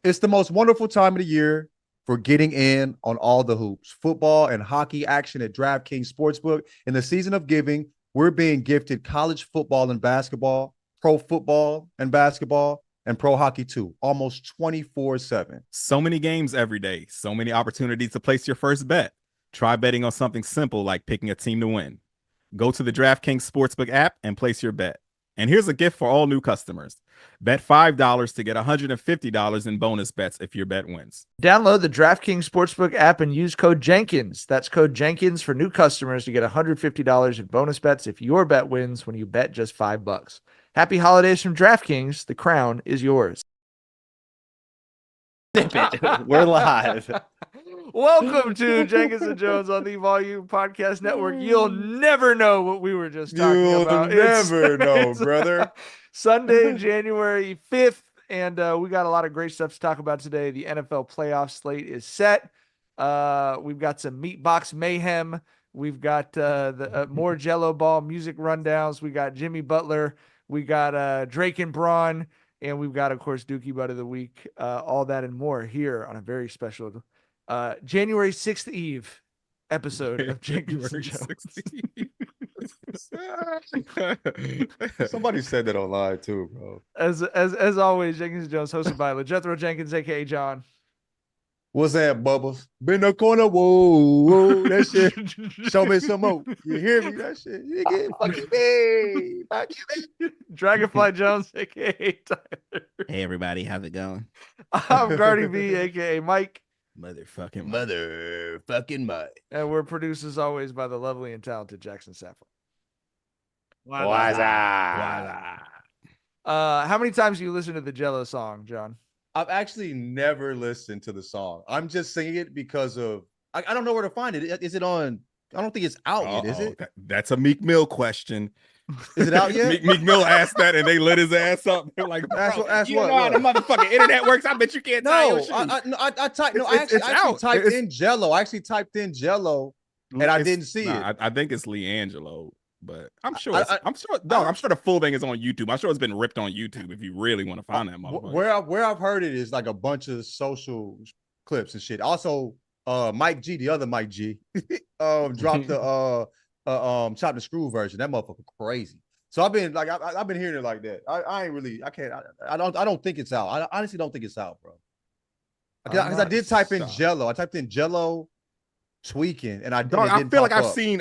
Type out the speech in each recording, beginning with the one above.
It's the most wonderful time of the year for getting in on all the hoops, football and hockey action at DraftKings Sportsbook. In the season of giving, we're being gifted college football and basketball, pro football and basketball, and pro hockey too, almost 24/7. So many games every day, so many opportunities to place your first bet. Try betting on something simple like picking a team to win. Go to the DraftKings Sportsbook app and place your bet. And here's a gift for all new customers. Bet $5 to get $150 in bonus bets if your bet wins. Download the DraftKings Sportsbook app and use code Jenkins. That's code Jenkins for new customers to get $150 in bonus bets if your bet wins when you bet just $5. Happy holidays from DraftKings. The crown is yours. We're live. Welcome to Jenkins and Jones on the Volume Podcast Network. You'll never know what we were just talking about. You'll never know, brother. Sunday, January 5th, and we got a lot of great stuff to talk about today. The NFL playoff slate is set. We've got some meat box mayhem. We've got more LiAngelo Ball music rundowns. We got Jimmy Butler. We got Drake and Bron. And we've got, of course, Dookie Butt of the Week, all that and more here on a very special January 6th Eve episode of Jenkins and Jones. Somebody said that online too, bro. As always, Jenkins and Jones, hosted by LaJethro Jenkins, a.k.a. John. What's that, Bubbles? Been the corner, whoa, whoa, that shit. Show me some more. You hear me? That shit. You get fucking me. Fuck you, Dragonfly Jones, a.k.a. Tyler. Hey, everybody. How's it going? I'm Gardy B, a.k.a. Mike. Motherfucking Mike. And we're produced, as always, by the lovely and talented Jackson Saffron. What's How many times do you listen to the Jello song, John? I've actually never listened to the song. I'm just singing it because of I don't know where to find it. Is it on? I don't think it's out yet, is it? That's a Meek Mill question. Is it out yet? Meek Mill asked that, and they lit his ass up. They're like, ask you what? know how the motherfucking internet works? I bet you can't tie your No, shoes. I typed. No, It's I actually out. typed in Jello. I actually typed in Jello, and I didn't see it. I think it's LiAngelo, but I'm sure. I'm sure the full thing is on YouTube. I'm sure it's been ripped on YouTube. If you really want to find that motherfucker. Where I've heard it is like a bunch of social clips and shit. Also, Mike G, the other Mike G, dropped the Chop the Screw version. That motherfucker crazy. So I've been hearing it like that. I don't think it's out. I honestly don't think it's out, bro. Because I did type in Jello. I typed in Jello tweaking, and I feel like I've seen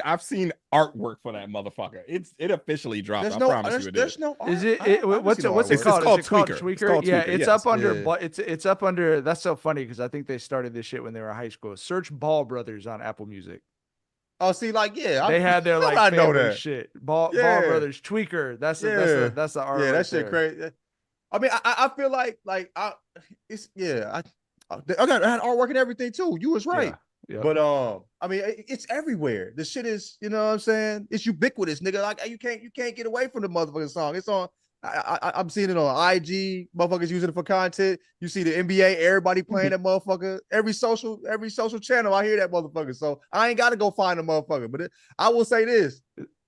artwork for that motherfucker. It officially dropped. I promise you it there's is. no art. Is it what's it called? It's called Tweaker. Tweaker? Yeah, it's yes. up under it's up under. That's so funny because I think they started this shit when they were in high school. Search Ball Brothers on Apple Music. Oh, see, like, yeah, they had their like I know family that shit. Ball Brothers Tweaker. That's the art. Yeah, right that shit there. crazy. I mean, I feel like I had artwork and everything too. You was right. Yeah. But I mean, it's everywhere. The shit is, you know what I'm saying? It's ubiquitous, nigga. Like you can't get away from the motherfucking song. It's on. I'm seeing it on IG. Motherfuckers using it for content. You see the NBA, everybody playing that motherfucker. Every social channel, I hear that motherfucker. So I ain't got to go find a motherfucker. But I will say this: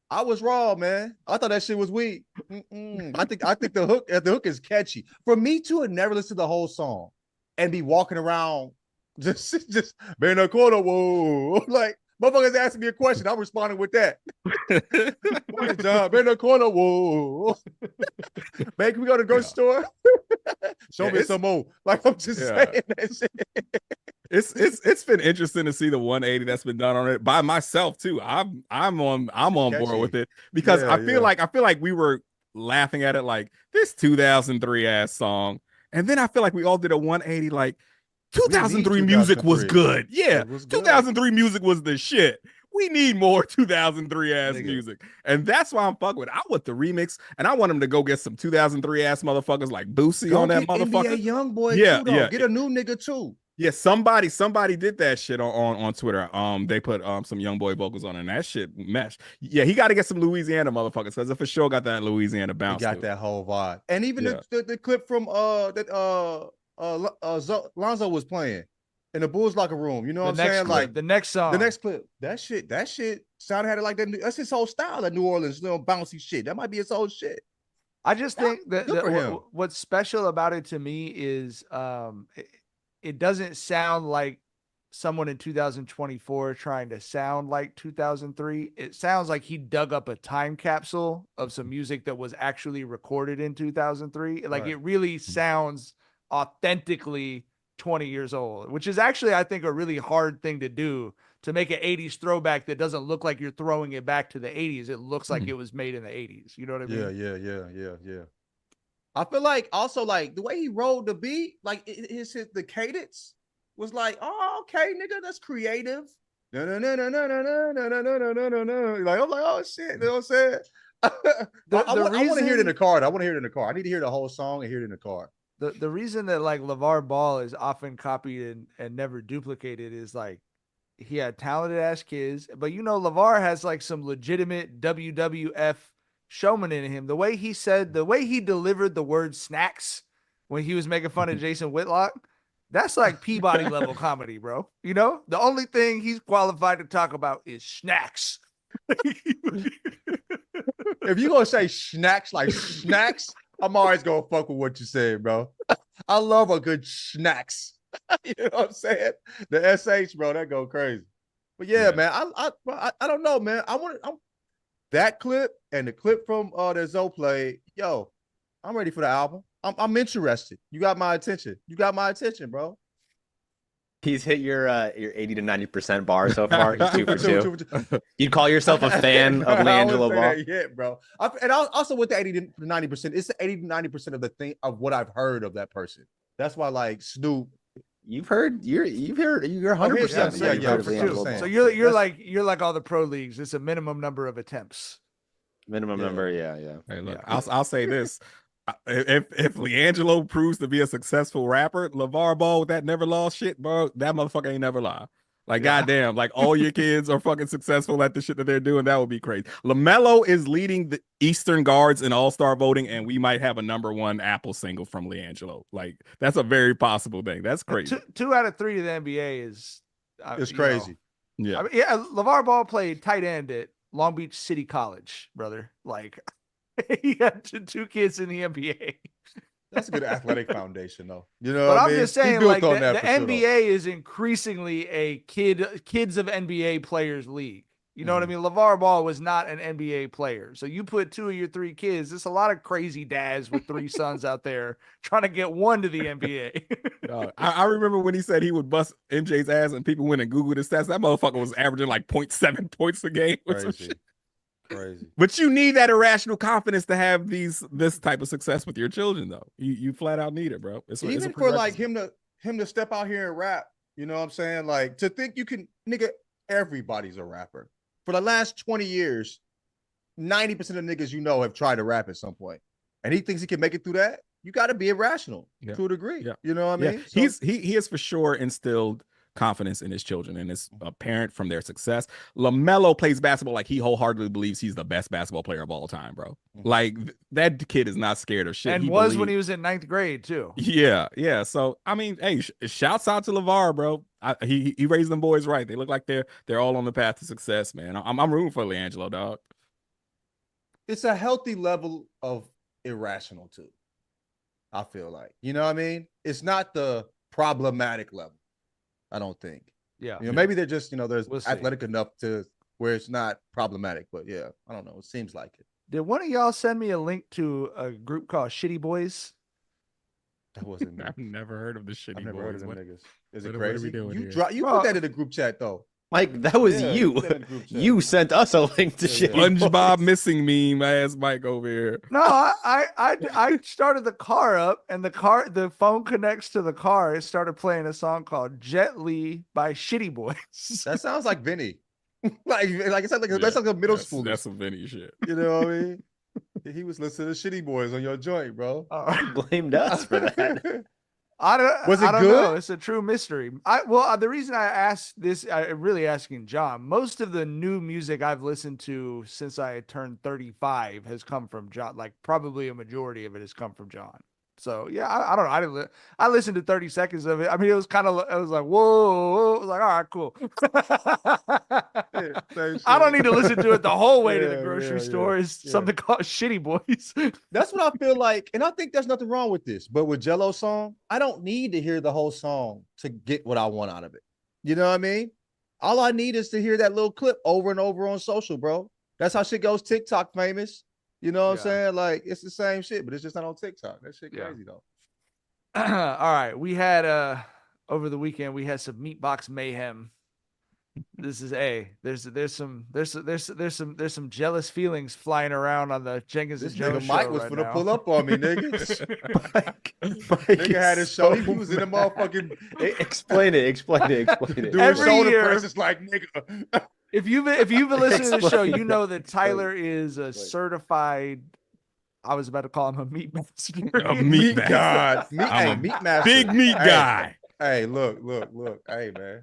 I was wrong, man. I thought that shit was weak. I think the hook is catchy. For me to never listen to the whole song and be walking around just being a corner, whoa, like. Motherfuckers asking me a question. I'm responding with that. Good job. In the corner. Whoa. Man, can we go to the grocery store? Show me some more. Like I'm just saying that shit. It's been interesting to see the 180 that's been done on it by myself too. I'm on board with it because I feel like we were laughing at it like this 2003 ass song, and then I feel like we all did a 180 like 2003 music was good. Yeah, 2003 music was the shit. We need more 2003 ass music, and that's why I'm fucking with it. I want the remix, and I want them to go get some 2003 ass motherfuckers like Boosie on that motherfucker. NBA young boy, yeah. Get a new nigga too. Yeah, somebody did that shit on Twitter. They put some young boy vocals on, and that shit meshed. Yeah, he got to get some Louisiana motherfuckers because it for sure got that Louisiana bounce. He got that whole vibe, and even the clip from Lonzo was playing in the Bulls locker room. You know what I'm saying? Like the next song, the next clip. That shit sounded had it like that. That's his whole style. That New Orleans little bouncy shit. That might be his whole shit. I just think that, good for him. what's special about it to me is it doesn't sound like someone in 2024 trying to sound like 2003. It sounds like he dug up a time capsule of some music that was actually recorded in 2003. Like it really sounds authentically 20 years old, which is actually, I think, a really hard thing to do, to make an 80s throwback that doesn't look like you're throwing it back to the 80s. It looks like it was made in the 80s. You know what I mean? Yeah. I feel like also like the way he rolled the beat, like the cadence was like, oh, okay, nigga, that's creative. No. Like, I'm like, oh shit, you know what I'm saying? I want to hear it in the car. I want to hear it in the car. I need to hear the whole song and hear it in the car. The reason that like LeVar Ball is often copied and never duplicated is like, he had talented ass kids, but LeVar has like some legitimate WWF showman in him. The way he delivered the word snacks when he was making fun of Jason Whitlock, that's like Peabody level comedy, bro. The only thing he's qualified to talk about is snacks. If you're going to say snacks like snacks, I'm always going to fuck with what you said, bro. I love a good snacks. You know what I'm saying? The SH, bro, that go crazy. But yeah, man, I don't know, man. I'm that clip and the clip from that Zoe played. Yo, I'm ready for the album. I'm interested. You got my attention. Bro. He's hit your 80 to 90% bar so far. He's 2 for 2. You'd call yourself a fan of LiAngelo Ball? Yeah, bro. And also with the 80 to 90%, it's the 80 to 90% of the thing of what I've heard of that person. That's why, like Snoop. You've heard you're 100%. Yeah. So you're like all the pro leagues. It's a minimum number of attempts. Minimum number, yeah. Hey, look, I'll say this: if LiAngelo proves to be a successful rapper, LeVar Ball with that never lost shit, bro, that motherfucker ain't never lie. Like, goddamn, like all your kids are fucking successful at the shit that they're doing. That would be crazy. LaMelo is leading the Eastern guards in all-star voting, and we might have a #1 Apple single from LiAngelo. Like, that's a very possible thing. That's crazy. Two out of three to the NBA is it's crazy. Yeah. I mean, LeVar Ball played tight end at Long Beach City College, brother. Like, he had two kids in the NBA. That's a good athletic foundation, though. But I'm just saying, like, the NBA is increasingly a kids of NBA players league. You know what I mean? LeVar Ball was not an NBA player. So you put 2 of your 3 kids, there's a lot of crazy dads with 3 sons out there trying to get one to the NBA. I remember when he said he would bust MJ's ass and people went and Googled his stats. That motherfucker was averaging like 0.7 points a game. Crazy. But you need that irrational confidence to have this type of success with your children, though. You flat out need it, bro. Even for like him to step out here and rap, you know what I'm saying? Like, to think you can, nigga, everybody's a rapper. For the last 20 years, 90% of niggas have tried to rap at some point. And he thinks he can make it through that. You got to be irrational to a degree. Yeah. You know what I mean? Yeah. So, he has for sure instilled confidence in his children, and it's apparent from their success. LaMelo plays basketball like he wholeheartedly believes he's the best basketball player of all time, bro. Like, that kid is not scared of shit. And when he was in 9th grade too. Yeah. So I mean, hey, shouts out to LeVar, bro. He raised them boys right. They look like they're all on the path to success, man. I'm rooting for LiAngelo, dog. It's a healthy level of irrational too. I feel like, you know what I mean? It's not the problematic level. I don't think. Yeah. Maybe they're just, there's athletic enough to where it's not problematic, but yeah, I don't know. It seems like it. Did one of y'all send me a link to a group called Shitty Boys? That wasn't me. I've never heard of the Shitty Boys. I've never heard of them niggas. Is it crazy? You put that in the group chat though. Mike, that was you. You sent us a link to shit. SpongeBob missing meme ass Mike over here. No, I started the car up, and the phone connects to the car. It started playing a song called Jet Li by Shitty Boys. That sounds like Vinny. like it sounds like that's like a middle school. That's some Vinny shit. You know what I mean? He was listening to Shitty Boys on your joint, bro. He blamed us for that. I don't good? know. It's a true mystery. The reason I asked this, I'm really asking John. Most of the new music I've listened to since I turned 35 has come from John. Like, probably a majority of it has come from John. So yeah, I don't know. I listened to 30 seconds of it. I mean, it was like, whoa. I was like, all right, cool. I don't need to listen to it the whole way to the grocery store. It's something called Shitty Boys. That's what I feel like. And I think there's nothing wrong with this. But with Jello's song, I don't need to hear the whole song to get what I want out of it. You know what I mean? All I need is to hear that little clip over and over on social, bro. That's how shit goes TikTok famous. You know what I'm saying? Like, it's the same shit, but it's just not on TikTok. That shit crazy, though. All right. We had, over the weekend, we had some meat box mayhem. This is there's some jealous feelings flying around on the Jenkins and Jones show. Mike was right gonna now. pull up on me, nigga. Mike nigga had his show. He was in the motherfucking. Explain it. Doing Every shoulder year, presses like nigga. If you've been listening to the show, you know that Tyler is a certified. I was about to call him a meat master. A meat god. Meat master. Big meat guy. Hey, look. Hey, man.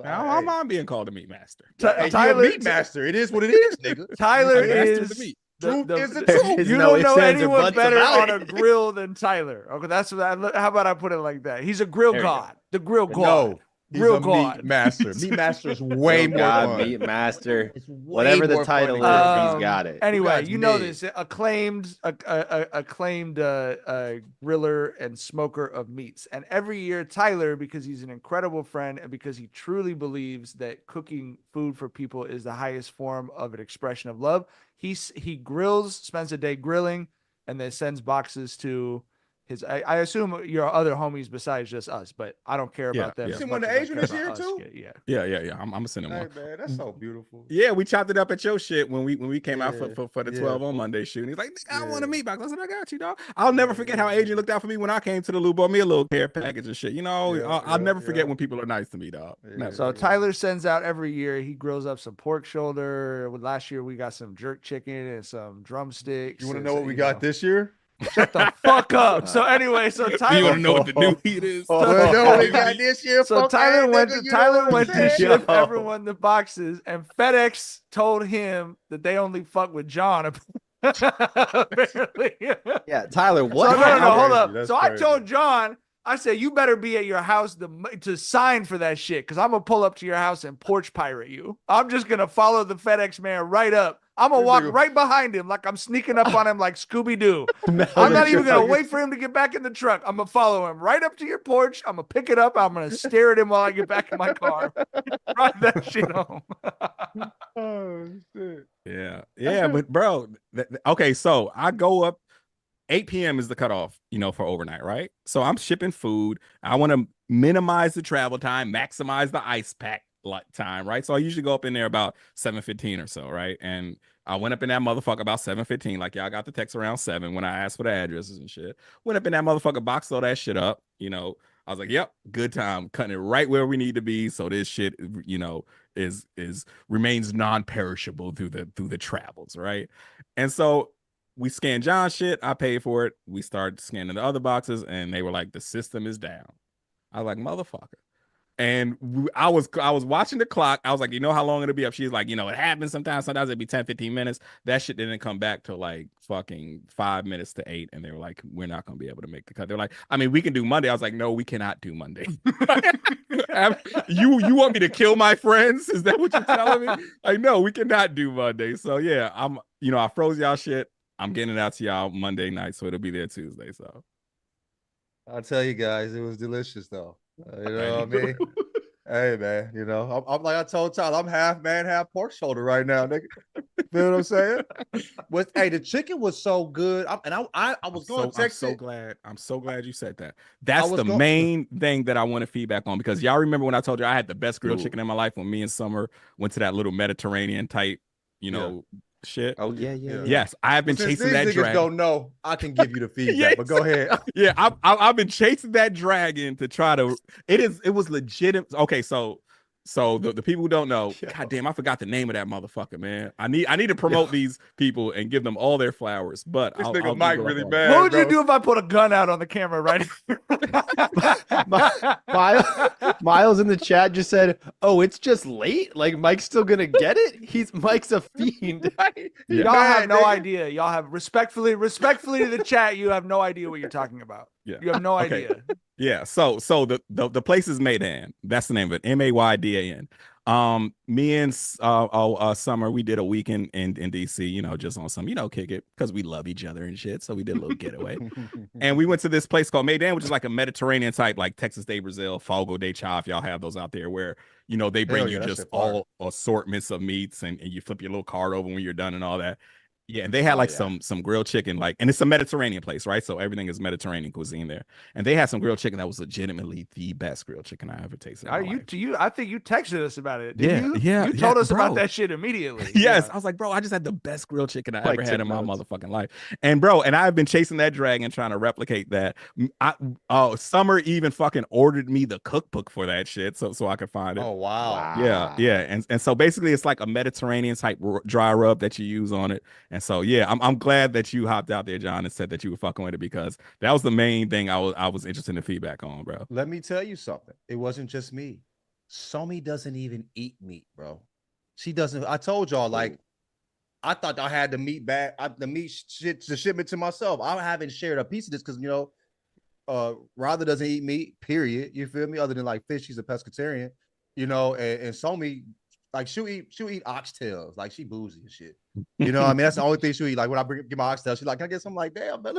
I mind being called a meat master. Tyler, meat master. It is what it is, nigga. Tyler is the meat. Truth is the truth. You don't know anyone better on a grill than Tyler. Okay, that's what. How about I put it like that? He's a grill god. The grill god. No. He's Grill a god. meat master. Meat master is way more fun. Meat master. Whatever the title is, he's got it. Anyway, you know this acclaimed griller and smoker of meats. And every year, Tyler, because he's an incredible friend and because he truly believes that cooking food for people is the highest form of an expression of love, he grills, spends a day grilling, and then sends boxes to his. I assume your other homies besides just us, but I don't care about them. You seen one of the Asian this year too? Yeah. I'm gonna send him one. Man, that's so beautiful. Yeah, we chopped it up at your shit when we came out for the 12 on Monday shoot. And he's like, I want a meat box. I said, I got you, dog. I'll never forget how Adrian looked out for me when I came to the Lou, bought me a little care package and shit. You know, I'll never forget when people are nice to me, dog. So Tyler sends out every year. He grills up some pork shoulder. Last year we got some jerk chicken and some drumsticks. You want to know what we got this year? Shut the fuck up. So anyway, so Tyler. You want to know what the new heat is? So Tyler went to ship everyone the boxes, and FedEx told him that they only fuck with John. Apparently. Yeah, Tyler, what? So, no, hold up. That's so crazy. I told John, I said, you better be at your house to sign for that shit, because I'm going to pull up to your house and porch pirate you. I'm just going to follow the FedEx man right up. I'm going to walk right behind him like I'm sneaking up on him like Scooby-Doo. I'm not even going to wait for him to get back in the truck. I'm going to follow him right up to your porch. I'm going to pick it up. I'm going to stare at him while I get back in my car. Drive that shit home. Oh, shit. Yeah, but bro, okay, so I go up. 8 p.m. is the cutoff, for overnight, right? So I'm shipping food. I want to minimize the travel time, maximize the ice pack time, right? So I usually go up in there about 7:15 or so, right? And I went up in that motherfucker about 7:15. Like, I got the text around 7 when I asked for the addresses and shit. Went up in that motherfucker, boxed all that shit up, I was like, yep, good time. Cutting it right where we need to be. So this shit, is remains non-perishable through the travels, right? And so we scanned John's shit. I paid for it. We started scanning the other boxes, and they were like, the system is down. I was like, motherfucker. And I was watching the clock. I was like, how long it'll be up? She's like, it happens sometimes. Sometimes it'd be 10, 15 minutes. That shit didn't come back till like fucking 5 minutes to 8. And they were like, we're not going to be able to make the cut. They're like, I mean, we can do Monday. I was like, no, we cannot do Monday. You want me to kill my friends? Is that what you're telling me? Like, no, we cannot do Monday. So yeah, I froze y'all shit. I'm getting it out to y'all Monday night, so it'll be there Tuesday. So I'll tell you guys, it was delicious though. You know what I mean? Hey man, I'm like I told Tyler, I'm half man, half pork shoulder right now, nigga. Feel what I'm saying? But hey, the chicken was so good. I was going to text it. I'm so glad you said that. That's the main thing that I want to feedback on, because y'all remember when I told you I had the best grilled chicken in my life when me and Summer went to that little Mediterranean type, shit. Oh yeah. Yes, I have been chasing that dragon. Don't know. I can give you the feedback, but go ahead. Yeah, I've been chasing that dragon to try to. It was legitimate. Okay, so So the people who don't know, God damn, I forgot the name of that motherfucker, man. I need to promote these people and give them all their flowers. But this I'll nigga Mike really bad. mad. What would bro. you do if I put a gun out on the camera right here? Miles in the chat just said, "Oh, it's just late. Like Mike's still gonna get it. Mike's a fiend." Y'all have no idea. Y'all have respectfully to the chat. You have no idea what you're talking about. Yeah. You have no idea. Yeah. So the place is Maydan. That's the name of it. Maydan. Me and Summer, we did a weekend in DC, you know, just on some, you know, kick it because we love each other and shit. So we did a little getaway. And we went to this place called Maydan, which is like a Mediterranean type, like Texas de Brazil, Fogo de Chao, if y'all have those out there, where, you know, they bring you just all assortments of meats and you flip your little card over when you're done and all that. Yeah, and they had like some grilled chicken, like, and it's a Mediterranean place, right? So everything is Mediterranean cuisine there. And they had some grilled chicken that was legitimately the best grilled chicken I ever tasted. I think you texted us about it. Did you? You told us about that shit immediately. Yes, I was like, bro, I just had the best grilled chicken I ever had in my motherfucking life. And bro, and I've been chasing that dragon, trying to replicate that. Summer even fucking ordered me the cookbook for that shit, so I could find it. Oh wow. Yeah. And so basically, it's like a Mediterranean type dry rub that you use on it. And so, yeah, I'm glad that you hopped out there, John, and said that you were fucking with it because that was the main thing I was interested in feedback on, bro. Let me tell you something. It wasn't just me. Somi doesn't even eat meat, bro. She doesn't. I told y'all, like, I thought I had the meat bag, the shipment to myself. I haven't shared a piece of this because, you know, Rather doesn't eat meat, period. You feel me? Other than like fish, she's a pescatarian, you know, and Somi, like, she'll eat oxtails. Like, she bougie and shit. You know what I mean? That's the only thing she'll eat. Like, when I get my oxtails, she's like, can I get something? Like, damn, man.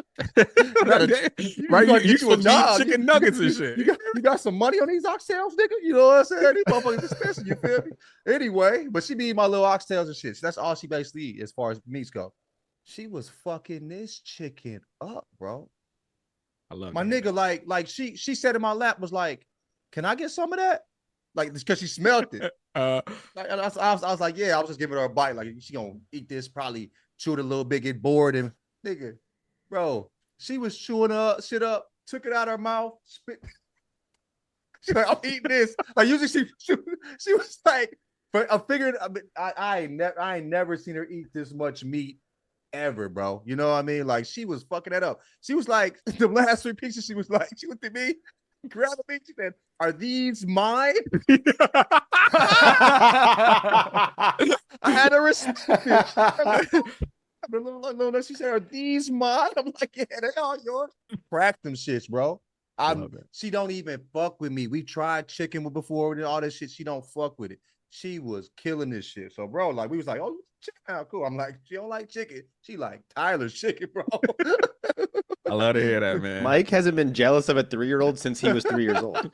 Right? You should eat chicken nuggets and shit. You got some money on these oxtails, nigga? You know what I'm saying? These motherfuckers expensive, you feel me? Anyway, but she be eating my little oxtails and shit. So that's all she basically eat as far as meats go. She was fucking this chicken up, bro. I love my nigga. Like she said in my lap, was like, can I get some of that? Like, because she smelled it. I was like, yeah, I was just giving her a bite. Like, she gonna eat this, probably chew it a little bit, get bored, and nigga, bro, she was chewing shit up, took it out of her mouth, spit. She's like, I'm eating this. Like, usually she was like, but I figured, I ain't never seen her eat this much meat ever, bro. You know what I mean? Like, she was fucking that up. She was like, the last 3 pieces, she was like, she looked at me, grabbed me, she said, are these mine? I had to respect it. She said, are these mine? I'm like, yeah, they all yours. Crack them shits, bro. She don't even fuck with me. We tried chicken before and all this shit. She don't fuck with it. She was killing this shit. So, bro, like, we was like, oh, chicken, how cool. I'm like, she don't like chicken. She like Tyler's chicken, bro. I love to hear that, man. Mike hasn't been jealous of a 3-year-old since he was 3 years old.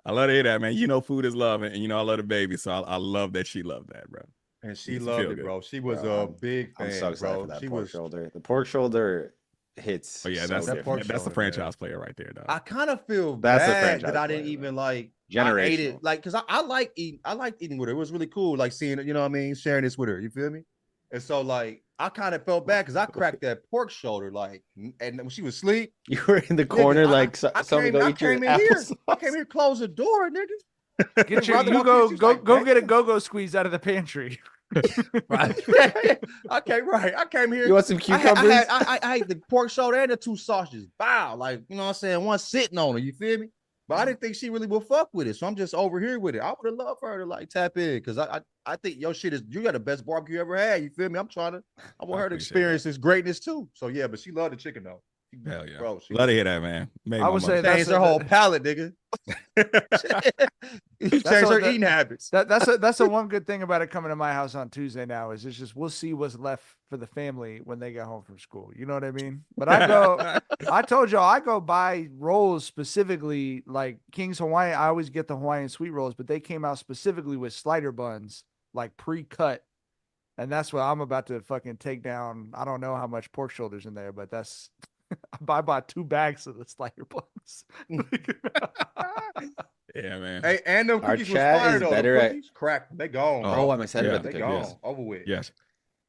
I love to hear that, man. You know, food is love, and you know I love the baby, so I love that she loved that, bro. And she loved it, bro. She was a big fan, I'm so excited for that she pork shoulder. The pork shoulder hits. Oh yeah, that's the franchise player right there, dog. I kind of feel bad that I didn't even like ate it, like, because I like eating with her. It was really cool, like, seeing it, you know what I mean, sharing this with her. You feel me? And so, like, I kind of felt bad because I cracked that pork shoulder, like, and when she was asleep, you were in the corner, like, I came in here, close the door, nigga. Get your go get a go-go squeeze out of the pantry. Right. Okay, right. I came here. You want some cucumbers? I ate the pork shoulder and the 2 sausages. Bow, like, you know what I'm saying? One sitting on her, you feel me? But I didn't think she really would fuck with it. So I'm just over here with it. I would have loved for her to, like, tap in, because I think your shit you got the best barbecue you ever had. You feel me? I want her to experience this greatness too. So yeah, but she loved the chicken though. Hell yeah, bro. Love to hear that, man. I would say that's her whole palate, nigga. Changed her eating habits. That's the one good thing about it coming to my house on Tuesday now is it's just we'll see what's left for the family when they get home from school. You know what I mean? But I told y'all I go buy rolls specifically, like King's Hawaiian. I always get the Hawaiian sweet rolls, but they came out specifically with slider buns, like pre-cut. And that's what I'm about to fucking take down. I don't know how much pork shoulders in there, but that's I bought 2 bags of the slider buns. Yeah, man. Hey, and them cookies was fire though. The cookies cracked. They gone, bro. Oh, I'm excited about the cookies. cookies. Gone. Over with. Yes.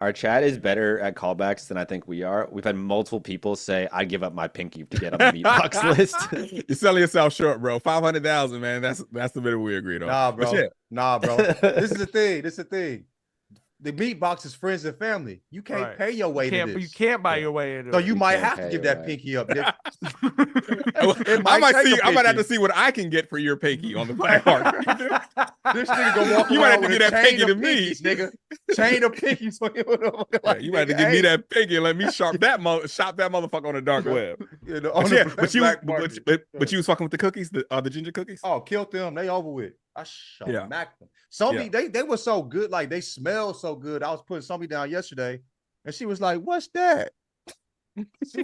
Our chat is better at callbacks than I think we are. We've had multiple people say, "I give up my pinky to get on the meat box list." You're selling yourself short, bro. 500,000, man. That's the minimum we agreed on. Nah, bro. But yeah. Nah, bro. This is the thing. This is the thing. The meat box is friends and family. You can't pay your way to this. You can't buy your way into it. So you might have to give that pinky up, Nick. I might have to see what I can get for your pinky on the black market. This nigga gonna walk you might have to with give that pinky to me, nigga. Chain of pinkies. You might have to give me that pinky and let me shop that motherfucker on the dark web. But you was fucking with the cookies, the ginger cookies. Oh, killed them. They over with. I smacked them. Somebody they were so good, like they smelled so good. I was putting somebody down yesterday, and she was like, "What's that?" she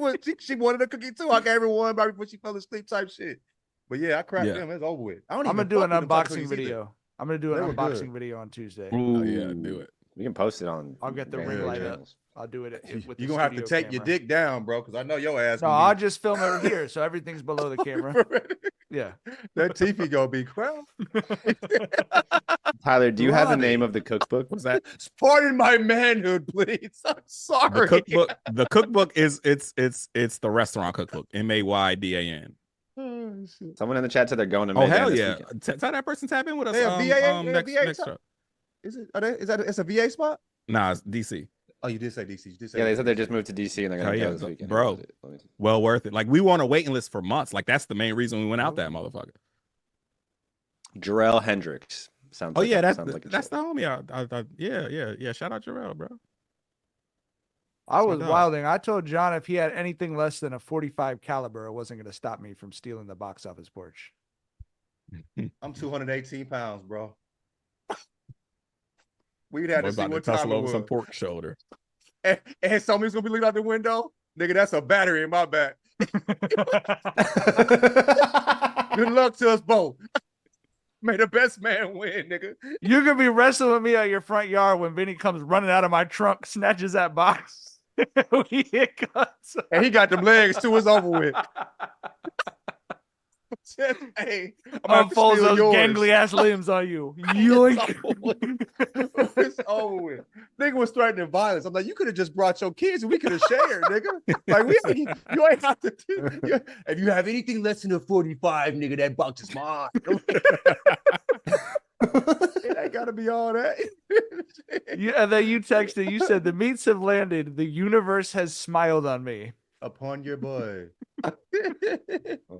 wanted a cookie too. I gave her one right before she fell asleep, type shit. But yeah, I cracked them. It's over with. I'm gonna do an unboxing video. I'm gonna do an unboxing video on Tuesday. Oh yeah, do it. We can post it on. I'll get the ring light up. I'll do it with You're gonna have to take your dick down, bro, because I know your ass. No, I'll just film over here, so everything's below the camera. Yeah, that TV gonna be crowd. Tyler, do you have the name of the cookbook? What's that? Pardon my manhood, please. I'm sorry. The cookbook is it's the restaurant cookbook. MAYDAN. Someone in the chat said they're going to. Oh hell yeah! Tell that person tap in with us. Next show. Is that it's a VA spot? Nah, it's DC. Oh, you did say DC. They said they just moved to DC and they're gonna go this weekend. Bro, well worth it. Like we were on a waiting list for months. Like that's the main reason we went out that motherfucker. Jarrell Hendricks. Sounds like that's the homie. Yeah. Shout out Jarrell, bro. I was wilding. I told John if he had anything less than a 45 caliber, it wasn't going to stop me from stealing the box off his porch. I'm 218 pounds, bro. We'd have to see what time over some pork shoulder. And somebody's gonna be looking out the window. Nigga, that's a battery in my back. Good luck to us both. May the best man win, nigga. You're gonna be wrestling with me out your front yard when Vinny comes running out of my trunk, snatches that box. We hit guns. And he got them legs too. It's over with. Hey, unfolds those gangly ass limbs on you. It's over with. Nigga was threatening violence. I'm like, you could have just brought your kids and we could have shared, nigga. Like you ain't have to if you have anything less than a 45, nigga, that box is mine. It ain't gotta be all that. And then you texted, you said the meats have landed. The universe has smiled on me. Upon your boy. Well,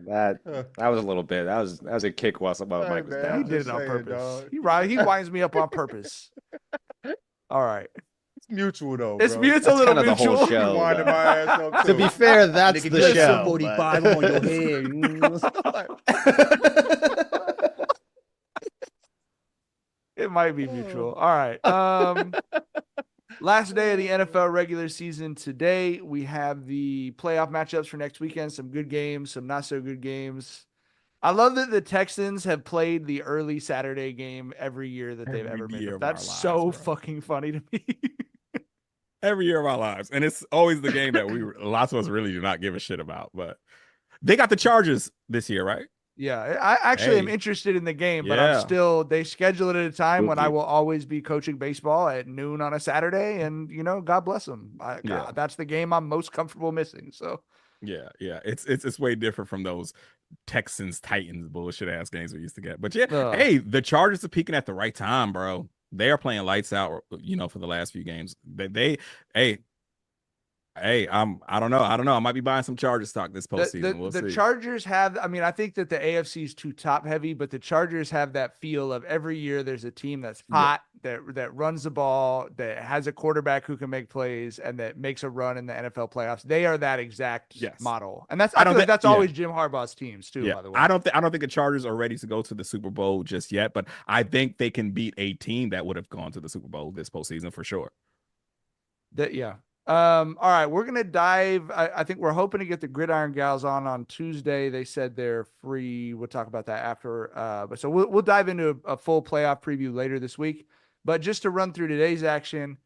that was a little bit. That was a kick while Mike was down. He did it on purpose. He winds me up on purpose. All right. It's mutual though. It's mutual. Little kind of mutual. The whole show, my ass up to be fair, that's the show. 45 on your head. It might be mutual. All right. Last day of the NFL regular season today. We have the playoff matchups for next weekend. Some good games, some not so good games. I love that the Texans have played the early Saturday game every year that they've ever made. That's so fucking funny to me. Every year of our lives. And it's always the game that lots of us really do not give a shit about. But they got the Chargers this year, right? Yeah, I actually am interested in the game, but they schedule it at a time when I will always be coaching baseball at noon on a Saturday, and God bless them. That's the game I'm most comfortable missing. So yeah, it's way different from those Texans Titans bullshit ass games we used to get. But hey, the Chargers are peaking at the right time, bro. They are playing lights out, for the last few games. I don't know. I might be buying some Chargers stock this postseason. We'll see. The Chargers have, I think that the AFC is too top heavy, but the Chargers have that feel of every year there's a team that's hot, that runs the ball, that has a quarterback who can make plays, and that makes a run in the NFL playoffs. They are that exact model. And that's always Jim Harbaugh's teams too, by the way. I don't think the Chargers are ready to go to the Super Bowl just yet, but I think they can beat a team that would have gone to the Super Bowl this postseason for sure. All right, we're gonna dive. I think we're hoping to get the Gridiron Gals on Tuesday. They said they're free. We'll talk about that after. But so we'll dive into a full playoff preview later this week. But just to run through today's action,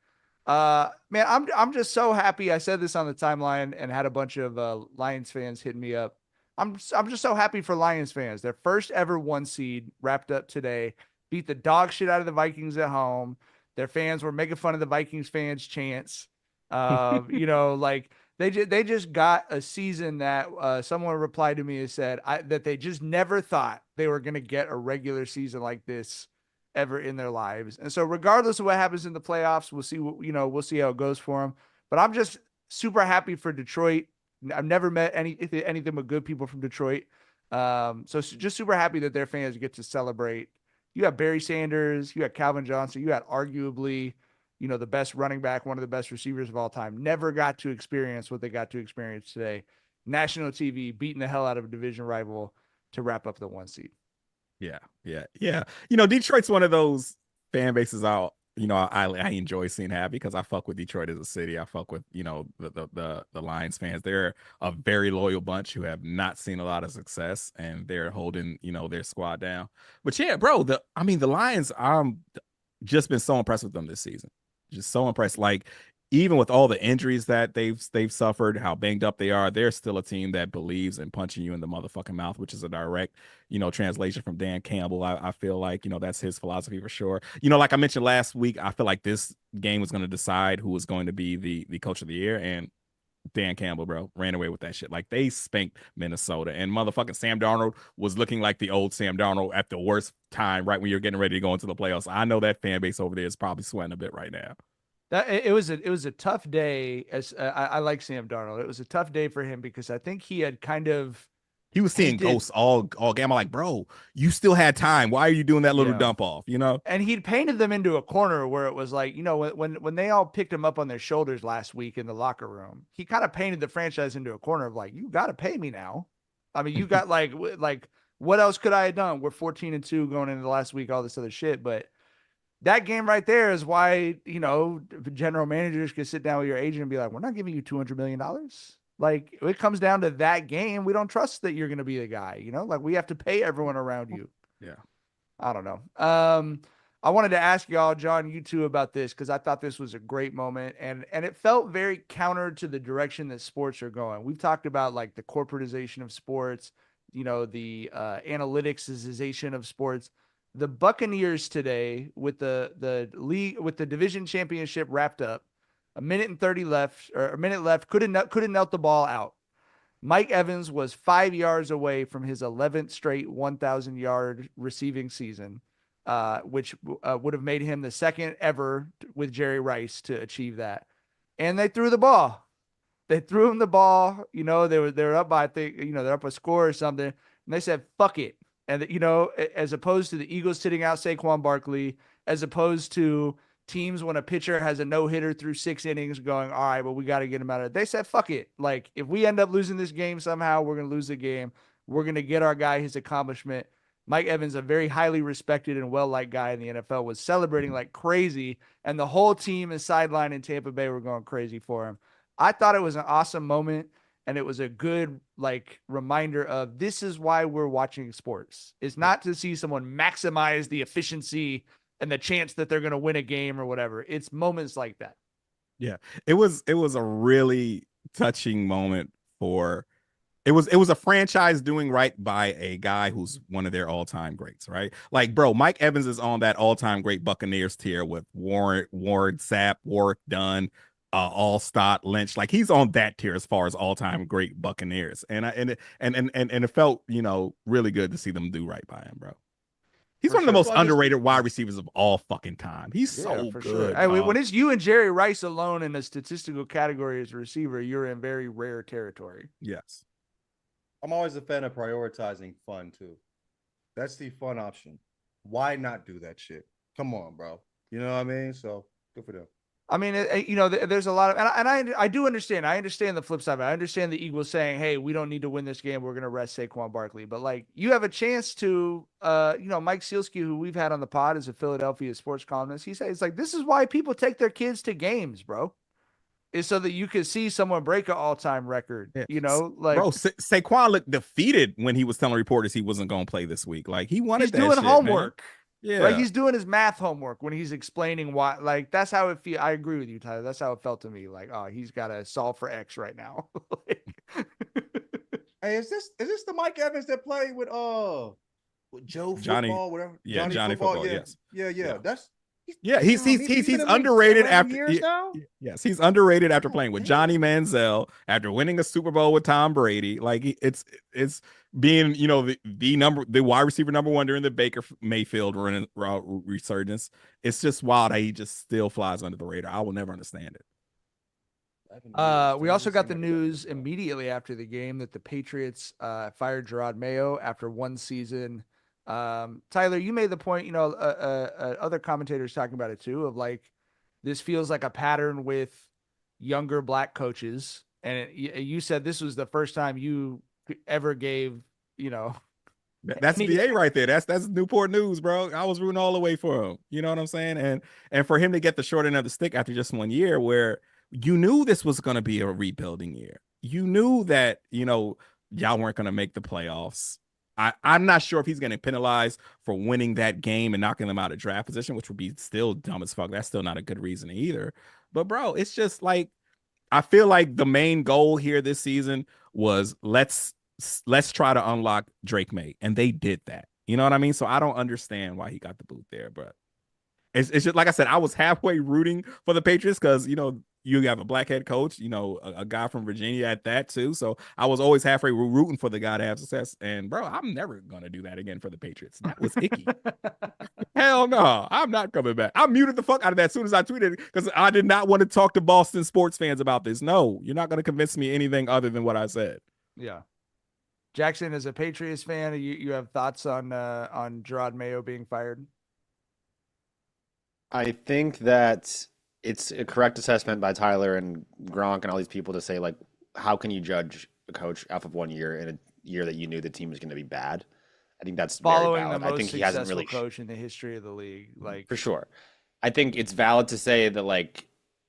man, I'm just so happy. I said this on the timeline and had a bunch of Lions fans hitting me up. I'm just so happy for Lions fans. Their first ever 1 seed wrapped up today. Beat the dog shit out of the Vikings at home. Their fans were making fun of the Vikings fans' chants. Like they just got a season that someone replied to me and said that they just never thought they were going to get a regular season like this ever in their lives. And so regardless of what happens in the playoffs, we'll see we'll see how it goes for them. But I'm just super happy for Detroit. I've never met anything but good people from Detroit. So just super happy that their fans get to celebrate. You got Barry Sanders, you got Calvin Johnson, you got arguably, the best running back, one of the best receivers of all time, never got to experience what they got to experience today. National TV beating the hell out of a division rival to wrap up the 1 seed. Yeah. Detroit's one of those fan bases I enjoy seeing happy because I fuck with Detroit as a city. I fuck with, the Lions fans. They're a very loyal bunch who have not seen a lot of success, and they're holding, their squad down. But yeah, bro, the Lions, just been so impressed with them this season. Just so impressed. Like, even with all the injuries that they've suffered, how banged up they are, they're still a team that believes in punching you in the motherfucking mouth, which is a direct, translation from Dan Campbell. I feel like, that's his philosophy for sure. Like I mentioned last week, I feel like this game was going to decide who was going to be the coach of the year, and Dan Campbell, bro, ran away with that shit. Like, they spanked Minnesota, and motherfucking Sam Darnold was looking like the old Sam Darnold at the worst time, right when you're getting ready to go into the playoffs. I know that fan base over there is probably sweating a bit right now. It was a tough day. As I like Sam Darnold, it was a tough day for him because I think he had he was seeing ghosts all game. I'm like, bro, you still had time. Why are you doing that little dump off? And he'd painted them into a corner where it was like, when they all picked him up on their shoulders last week in the locker room, he kind of painted the franchise into a corner of like, you got to pay me now. I mean, you got like what else could I have done? We're 14-2 going into the last week, all this other shit, but. That game right there is why, general managers can sit down with your agent and be like, we're not giving you $200 million. Like, it comes down to that game. We don't trust that you're going to be the guy, like we have to pay everyone around you. Yeah. I don't know. I wanted to ask y'all, John, you too, about this, because I thought this was a great moment and it felt very counter to the direction that sports are going. We've talked about like the corporatization of sports, the analyticsization of sports. The Buccaneers today, with the league, with the division championship wrapped up, a minute left, couldn't knelt the ball out. Mike Evans was 5 yards away from his 11th straight 1,000-yard receiving season, which would have made him the second ever with Jerry Rice to achieve that. And they threw the ball. They threw him the ball. They were up by, I think, they're up a score or something, and they said, "Fuck it." And, as opposed to the Eagles sitting out Saquon Barkley, as opposed to teams when a pitcher has a no-hitter through 6 innings going, all right, well, we got to get him out of it. They said, fuck it. Like, if we end up losing this game somehow, we're going to lose the game. We're going to get our guy his accomplishment. Mike Evans, a very highly respected and well-liked guy in the NFL, was celebrating like crazy, and the whole team and sideline in Tampa Bay were going crazy for him. I thought it was an awesome moment. And it was a good reminder of this is why we're watching sports. It's not to see someone maximize the efficiency and the chance that they're going to win a game or whatever. It's moments like that. Yeah, it was a really touching moment it was a franchise doing right by a guy who's one of their all-time greats, right? Like, bro, Mike Evans is on that all-time great Buccaneers tier with Ward, Sapp, Warwick, Dunn, Allstott, Lynch. Like, he's on that tier as far as all-time great Buccaneers, and it felt really good to see them do right by him, bro. He's one of the most underrated wide receivers of all fucking time. He's so good. Sure. Hey, when it's you and Jerry Rice alone in a statistical category as a receiver, you're in very rare territory. Yes, I'm always a fan of prioritizing fun too. That's the fun option. Why not do that shit? Come on, bro. You know what I mean? So good for them. I mean, there's a lot of, and I do understand. I understand the flip side. I understand the Eagles saying, "Hey, we don't need to win this game. We're going to rest Saquon Barkley." But like, you have a chance to, Mike Sealski, who we've had on the pod as a Philadelphia sports columnist, he says, like, this is why people take their kids to games, bro, is so that you can see someone break an all-time record. Yeah. Bro, Saquon looked defeated when he was telling reporters he wasn't going to play this week. Like, he wanted that shit, doing homework. Man. Yeah, right. He's doing his math homework when he's explaining why. Like, that's how it feels. I agree with you, Tyler. That's how it felt to me. Like, oh, he's got to solve for X right now. Hey, is this the Mike Evans that played with Joe Johnny Football, whatever? Yeah, Johnny Football. Yes. Yeah. Yeah, he's underrated after years now. Yes, he's underrated after playing with Johnny Manziel, after winning a Super Bowl with Tom Brady. Like it's being, the wide receiver #1 during the Baker Mayfield resurgence. It's just wild how he just still flies under the radar. I will never understand it. We also got the news immediately after the game that the Patriots fired Gerard Mayo after 1 season. Tyler, you made the point, other commentators talking about it too, of like, this feels like a pattern with younger black coaches. And you said this was the first time you ever gave, that's VA right there. That's Newport News, bro. I was rooting all the way for him. You know what I'm saying? And for him to get the short end of the stick after just 1 year, where you knew this was going to be a rebuilding year. You knew that, y'all weren't going to make the playoffs. I'm not sure if he's getting penalized for winning that game and knocking them out of draft position, which would be still dumb as fuck. That's still not a good reason either. But bro, it's just like, I feel like the main goal here this season was let's try to unlock Drake May, and they did that. You know what I mean? So I don't understand why he got the boot there, but it's just like I said, I was halfway rooting for the Patriots because you have a black head coach, a guy from Virginia at that too. So I was always halfway rooting for the guy to have success. And bro, I'm never gonna do that again for the Patriots. That was icky. Hell no, I'm not coming back. I muted the fuck out of that as soon as I tweeted because I did not want to talk to Boston sports fans about this. No, you're not gonna convince me anything other than what I said. Yeah. Jackson, as a Patriots fan, you have thoughts on Gerard Mayo being fired? I think that it's a correct assessment by Tyler and Gronk and all these people to say, like, how can you judge a coach off of 1 year in a year that you knew the team was going to be bad? I think that's following very valid. the most I think he hasn't really coach in the history of the league, like, for sure. I think it's valid to say that, like,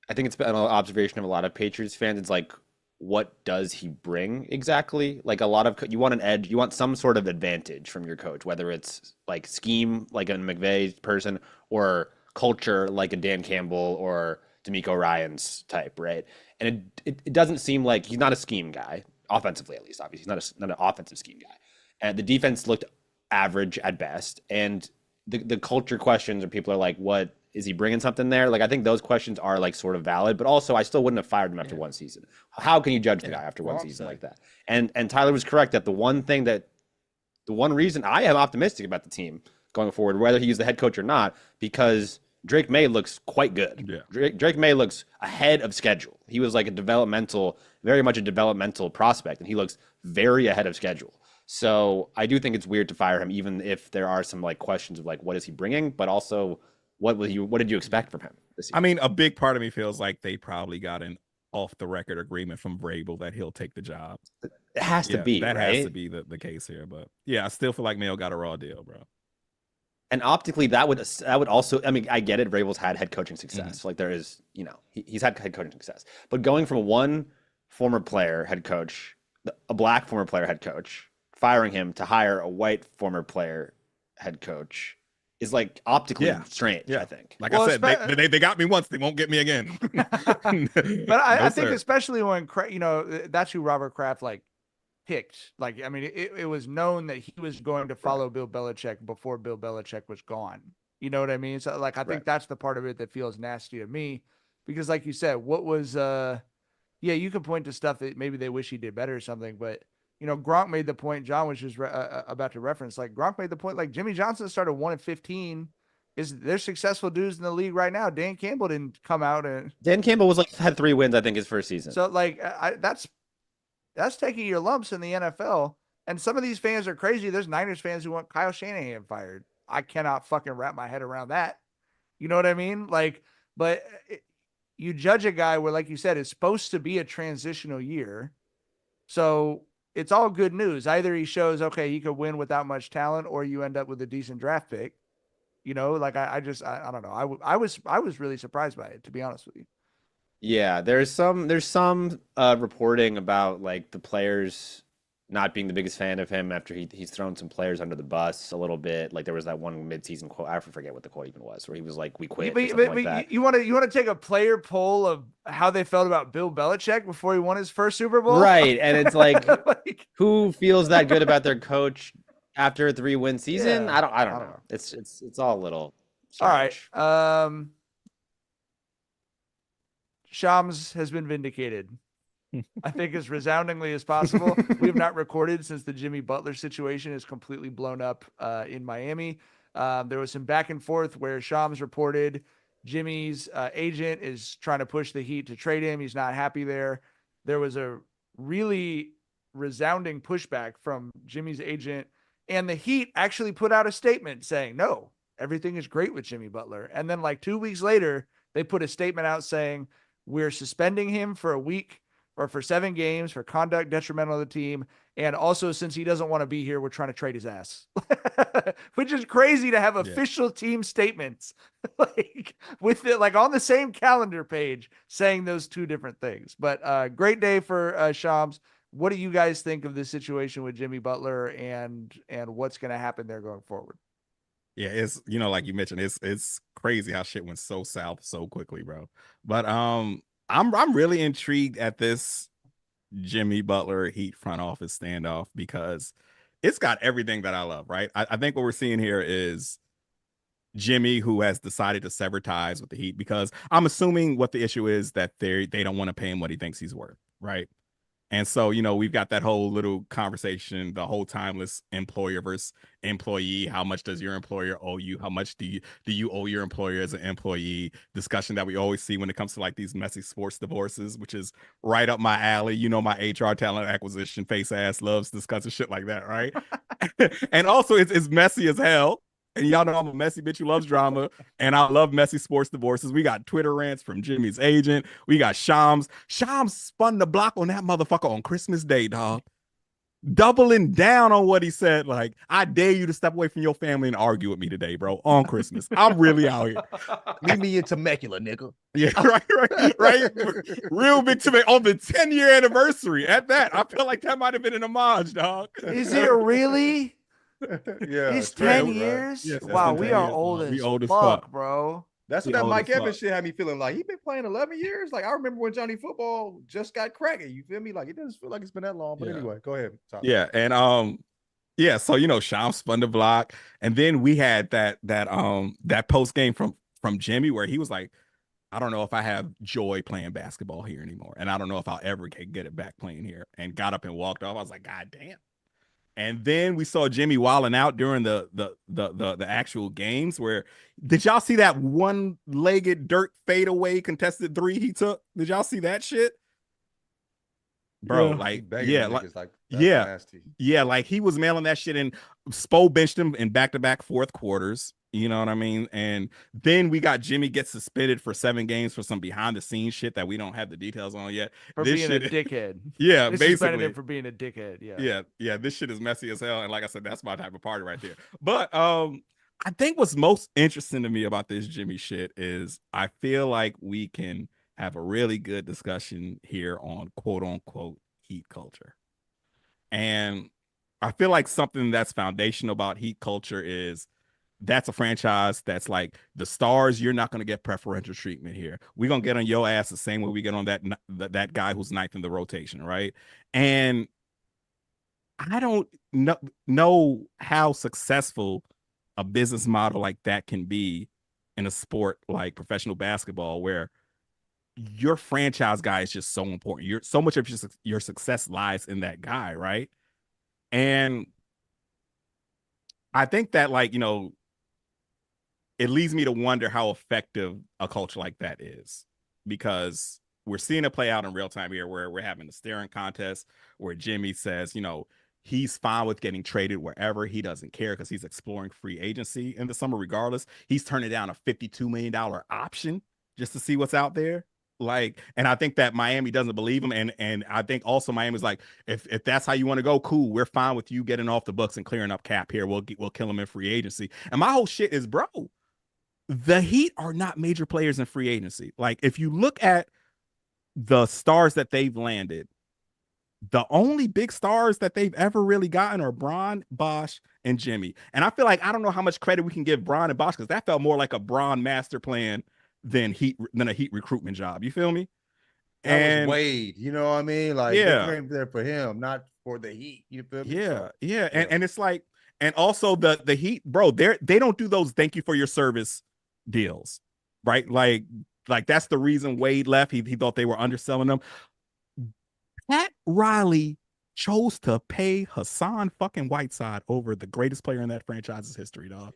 I think it's been an observation of a lot of Patriots fans. It's like, what does he bring exactly? Like, a lot of you want an edge, you want some sort of advantage from your coach, whether it's like scheme, like a McVay person, or culture, like a Dan Campbell or D'Amico Ryans type, right? And it doesn't seem like he's not a scheme guy, offensively at least. Obviously, he's not an offensive scheme guy. And the defense looked average at best. And the culture questions, or people are like, what is he bringing something there? Like, I think those questions are like sort of valid, but also I still wouldn't have fired him after 1 season. How can you judge the guy after 1 season like that? And Tyler was correct that the one reason I am optimistic about the team going forward, whether he's the head coach or not, because Drake May looks quite good. Yeah. Drake May looks ahead of schedule. He was like very much a developmental prospect, and he looks very ahead of schedule. So I do think it's weird to fire him, even if there are some like questions of like, what is he bringing? But also, what did you expect from him this year? I mean, a big part of me feels like they probably got an off the record agreement from Vrabel that he'll take the job. It has to be, that right? has to be the case here. But yeah, I still feel like Mayo got a raw deal, bro. And optically, that would also, I mean, I get it. Vrabel's had head coaching success. Like, there is, he's had head coaching success. But going from one former player head coach, a black former player head coach, firing him to hire a white former player head coach is like optically strange, I think. Like I said, they got me once. They won't get me again. But I think especially when, that's who Robert Kraft picked. Like, I mean, it was known that he was going to follow Bill Belichick before Bill Belichick was gone. You know what I mean? So like, I think that's the part of it that feels nasty to me, because like you said, what was, you could point to stuff that maybe they wish he did better or something, but Gronk made the point, John was just about to reference, like Gronk made the point, like Jimmy Johnson started 1-15. They're successful dudes in the league right now. Dan Campbell didn't come out and Dan Campbell had 3 wins, I think, his first season. So like, that's taking your lumps in the NFL. And some of these fans are crazy. There's Niners fans who want Kyle Shanahan fired. I cannot fucking wrap my head around that. You know what I mean? Like, but you judge a guy where, like you said, it's supposed to be a transitional year. So it's all good news. Either he shows, okay, he could win without much talent, or you end up with a decent draft pick. Like I don't know. I was really surprised by it, to be honest with you. Yeah, there's some reporting about like the players not being the biggest fan of him after he's thrown some players under the bus a little bit. Like there was that one midseason quote, I forget what the quote even was, where he was like, "We quit." But you want to take a player poll of how they felt about Bill Belichick before he won his first Super Bowl, right? And it's like, who feels that good about their coach after a 3-win season? I don't know. It's all a little All right. Shams has been vindicated. I think as resoundingly as possible. We have not recorded since the Jimmy Butler situation is completely blown up in Miami. There was some back and forth where Shams reported Jimmy's agent is trying to push the Heat to trade him. He's not happy there. There was a really resounding pushback from Jimmy's agent, and the Heat actually put out a statement saying, no, everything is great with Jimmy Butler. And then like 2 weeks later, they put a statement out saying, we're suspending him for a week or for 7 games for conduct detrimental to the team. And also, since he doesn't want to be here, we're trying to trade his ass, which is crazy to have official team statements like with it, like on the same calendar page saying those two different things. But great day for Shams. What do you guys think of this situation with Jimmy Butler and what's going to happen there going forward? Yeah, it's, you know, like you mentioned, it's crazy how shit went so south so quickly, bro. But I'm really intrigued at this Jimmy Butler Heat front office standoff because it's got everything that I love, right? I think what we're seeing here is Jimmy, who has decided to sever ties with the Heat, because I'm assuming what the issue is that they don't want to pay him what he thinks he's worth, right? And so, you know, we've got that whole little conversation, the whole timeless employer versus employee. How much does your employer owe you? How much do you owe your employer as an employee? Discussion that we always see when it comes to like these messy sports divorces, which is right up my alley. You know, my HR talent acquisition face ass loves discussing shit like that, right? And also it's messy as hell. And y'all know I'm a messy bitch who loves drama, and I love messy sports divorces. We got Twitter rants from Jimmy's agent. We got Shams. Shams spun the block on that motherfucker on Christmas Day, dog. Doubling down on what he said. Like, I dare you to step away from your family and argue with me today, bro, on Christmas. I'm really out here. Meet me in Temecula, nigga. Yeah, right. Real big Temecula on the 10-year anniversary. At that, I feel like that might have been an homage, dog. Is it really? Yeah, it's 10 years. Yes, wow, we are old as fuck, bro. That's what that Mike Evans shit had me feeling like. He been playing 11 years. Like I remember when Johnny Football just got cracking. You feel me? Like it doesn't feel like it's been that long. But anyway, go ahead. Yeah, and so you know, Shams spun the block, and then we had that post game from Jimmy where he was like, I don't know if I have joy playing basketball here anymore, and I don't know if I'll ever get it back playing here. And got up and walked off. I was like, God damn. And then we saw Jimmy wilding out during the actual games. Where did y'all see that one-legged dirt fadeaway contested 3 he took? Did y'all see that shit, bro? Yeah, like he was mailing that shit, and Spo benched him in back-to-back fourth quarters. You know what I mean? And then we got Jimmy get suspended for 7 games for some behind-the-scenes shit that we don't have the details on yet. For being a dickhead. Yeah, this basically. Is for being a dickhead. Yeah. This shit is messy as hell, and like I said, that's my type of party right there. But I think what's most interesting to me about this Jimmy shit is I feel like we can have a really good discussion here on quote-unquote Heat culture. And I feel like something that's foundational about Heat culture is that's a franchise that's like the stars. You're not going to get preferential treatment here. We're going to get on your ass the same way we get on that guy who's ninth in the rotation, right? And I don't know how successful a business model like that can be in a sport like professional basketball, where your franchise guy is just so important. So much of your success lies in that guy, right? And I think that, like, you know, it leads me to wonder how effective a culture like that is, because we're seeing it play out in real time here, where we're having a staring contest where Jimmy says, you know, he's fine with getting traded wherever. He doesn't care because he's exploring free agency in the summer regardless. He's turning down a $52 million option just to see what's out there. Like, and I think that Miami doesn't believe him. And I think also Miami's like, if that's how you want to go, cool. We're fine with you getting off the books and clearing up cap here. We'll kill him in free agency. And my whole shit is, bro, the Heat are not major players in free agency. Like, if you look at the stars that they've landed, the only big stars that they've ever really gotten are Bron, Bosh, and Jimmy. And I feel like I don't know how much credit we can give Bron and Bosh, because that felt more like a Bron master plan than a Heat recruitment job. You feel me? That was Wade. You know what I mean? Like, they came there for him, not for the Heat. You feel me? And it's like, and also the Heat, bro, they don't do those thank you for your service deals, right? Like that's the reason Wade left. He thought they were underselling them. Pat Riley chose to pay Hassan fucking Whiteside over the greatest player in that franchise's history, dog.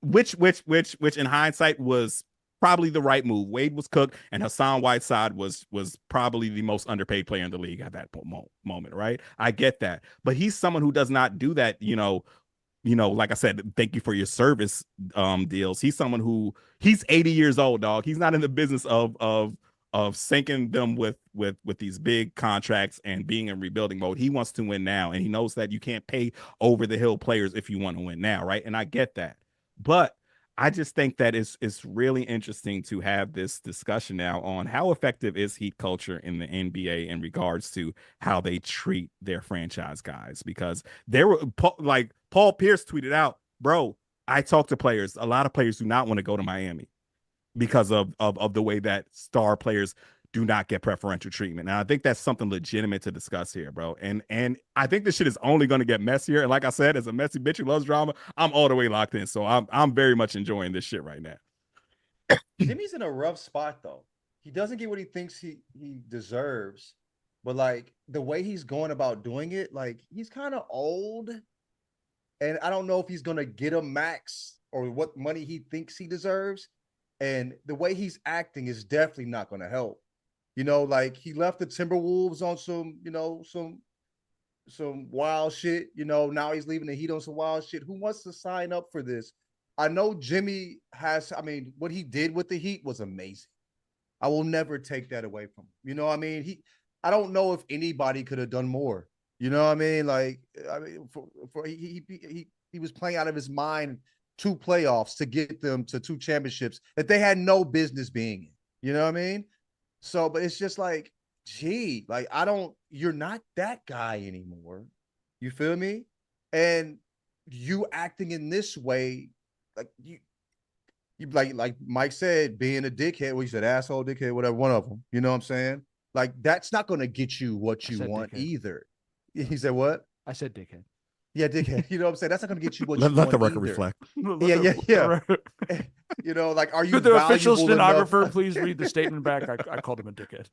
Which in hindsight was probably the right move. Wade was cooked, and Hassan Whiteside was probably the most underpaid player in the league at that moment, right? I get that, but he's someone who does not do that, like I said, thank you for your service deals. He's someone who he's 80 years old, dog. He's not in the business of sinking them with these big contracts and being in rebuilding mode. He wants to win now, and he knows that you can't pay over the hill players if you want to win now, right? And I get that, but I just think that it's really interesting to have this discussion now on how effective is Heat culture in the NBA in regards to how they treat their franchise guys, because there were like Paul Pierce tweeted out, bro, I talk to players. A lot of players do not want to go to Miami because of the way that star players do not get preferential treatment. And I think that's something legitimate to discuss here, bro. And I think this shit is only going to get messier. And like I said, as a messy bitch who loves drama, I'm all the way locked in. So I'm very much enjoying this shit right now. Jimmy's in a rough spot though. He doesn't get what he thinks he deserves, but like the way he's going about doing it, like he's kind of old, and I don't know if he's gonna get a max or what money he thinks he deserves. And the way he's acting is definitely not going to help. Like he left the Timberwolves on some wild shit. Now he's leaving the Heat on some wild shit. Who wants to sign up for this? I know Jimmy has. I mean, what he did with the Heat was amazing. I will never take that away from him. I don't know if anybody could have done more. He was playing out of his mind 2 playoffs to get them to 2 championships that they had no business being in. You know what I mean? So, but it's just like, gee, like you're not that guy anymore. You feel me? And you acting in this way, like you like Mike said, being a dickhead. Well, he said asshole, dickhead, whatever, one of them. You know what I'm saying? Like that's not going to get you what you want dickhead. Either. He said what? I said dickhead. Yeah, dickhead. You know what I'm saying? That's not going to get you what you want. Let the record reflect. Yeah. Like, are you Could the official stenographer enough? please read the statement back? I called him a dickhead.